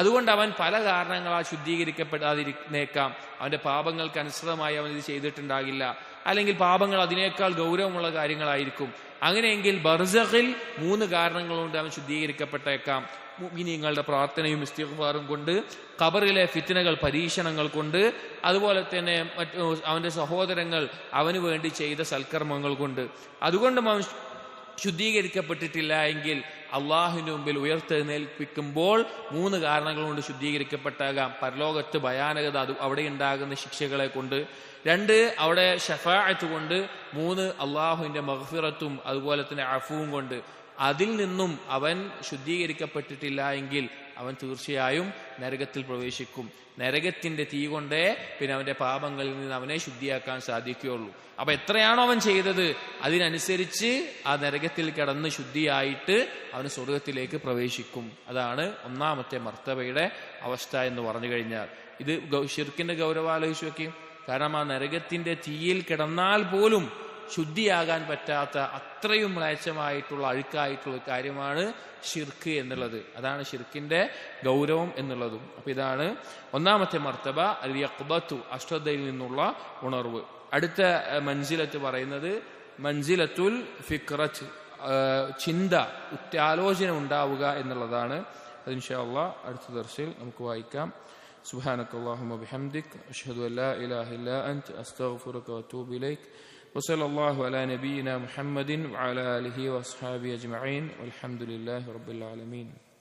അതുകൊണ്ട് അവൻ പല കാരണങ്ങളാൽ ശുദ്ധീകരിക്കപ്പെടാതിരുന്നേക്കാം. അവന്റെ പാപങ്ങൾക്ക് അനുസൃതമായി അവൻ ഇത് ചെയ്തിട്ടുണ്ടാകില്ല, അല്ലെങ്കിൽ പാപങ്ങൾ അതിനേക്കാൾ ഗൗരവമുള്ള കാര്യങ്ങളായിരിക്കും. അങ്ങനെയെങ്കിൽ ബർസഖിൽ 3 കാരണങ്ങൾ കൊണ്ട് അവൻ ശുദ്ധീകരിക്കപ്പെട്ടേക്കാം. മുഅ്മിനീങ്ങളുടെ പ്രാർത്ഥനയും ഇസ്തിഗ്ഫാറും കൊണ്ട്, ഖബറിലെ ഫിത്നകൾ, പരീക്ഷണങ്ങൾ കൊണ്ട്, അതുപോലെ തന്നെ അവന്റെ സഹോദരങ്ങൾ അവന് വേണ്ടി ചെയ്ത സൽക്കർമ്മങ്ങൾ കൊണ്ട്. അതുകൊണ്ടും അവൻ ശുദ്ധീകരിക്കപ്പെട്ടിട്ടില്ല എങ്കിൽ അള്ളാഹുവിന്റെ മുമ്പിൽ ഉയർത്തെഴുന്നേൽപ്പിക്കുമ്പോൾ 3 കാരണങ്ങൾ കൊണ്ട് ശുദ്ധീകരിക്കപ്പെട്ടാകാം. പരലോകത്ത് ഭയാനകത, അവിടെ ഉണ്ടാകുന്ന ശിക്ഷകളെ കൊണ്ട്. 2, അവിടെ ഷഫാഅത്ത് കൊണ്ട്. 3, അള്ളാഹുവിന്റെ മഗ്ഫിറത്തും അതുപോലെ തന്നെ അഫുവും കൊണ്ട്. അതിൽ നിന്നും അവൻ ശുദ്ധീകരിക്കപ്പെട്ടിട്ടില്ല എങ്കിൽ അവൻ തീർച്ചയായും നരകത്തിൽ പ്രവേശിക്കും. നരകത്തിന്റെ തീ കൊണ്ടേ പിന്നെ അവന്റെ പാപങ്ങളിൽ നിന്ന് അവനെ ശുദ്ധിയാക്കാൻ സാധിക്കുകയുള്ളൂ. അപ്പൊ എത്രയാണോ അവൻ ചെയ്തത് അതിനനുസരിച്ച് ആ നരകത്തിൽ കിടന്ന് ശുദ്ധിയായിട്ട് അവന് സ്വർഗത്തിലേക്ക് പ്രവേശിക്കും. അതാണ് ഒന്നാമത്തെ മർത്തബയുടെ അവസ്ഥ എന്ന് പറഞ്ഞു കഴിഞ്ഞാൽ. ഇത് ശിർക്കിന്റെ ഗൗരവം ആലോചിച്ച് വെക്കും. കാരണം ആ നരകത്തിന്റെ തീയിൽ കിടന്നാൽ പോലും ശുദ്ധിയാകാൻ പറ്റാത്ത അത്രയും മ്ലേച്ഛമായിട്ടുള്ള അഴുക്കായിട്ടുള്ള കാര്യമാണ് ഷിർക്ക് എന്നുള്ളത്. അതാണ് ഷിർക്കിന്റെ ഗൗരവം എന്നുള്ളതും. അപ്പൊ ഇതാണ് ഒന്നാമത്തെ മർത്തബ അൽ യഖ്ബത്തു, അശ്രദ്ധയിൽ നിന്നുള്ള ഉണർവ്. അടുത്ത മൻസിലത്ത് പറയുന്നത് മൻസിലത്തുൽ ഫിക്റത്ത്, ചിന്ത, ആലോചന ഉണ്ടാവുക എന്നുള്ളതാണ്. അത് ഇൻഷാ അല്ലാഹ് അടുത്ത ദർസിൽ നമുക്ക് വായിക്കാം. സുബ്ഹാനക്കല്ലാഹുമ്മ ബിഹംദിക് അഷ്ഹദു അൻ ലാ ഇലാഹ ഇല്ലാ അൻത അസ്തഗ്ഫിറുക വഅതൂബു ഇലൈക്. وصلى الله على نبينا محمد وعلى آله وأصحابه أجمعين والحمد لله رب العالمين.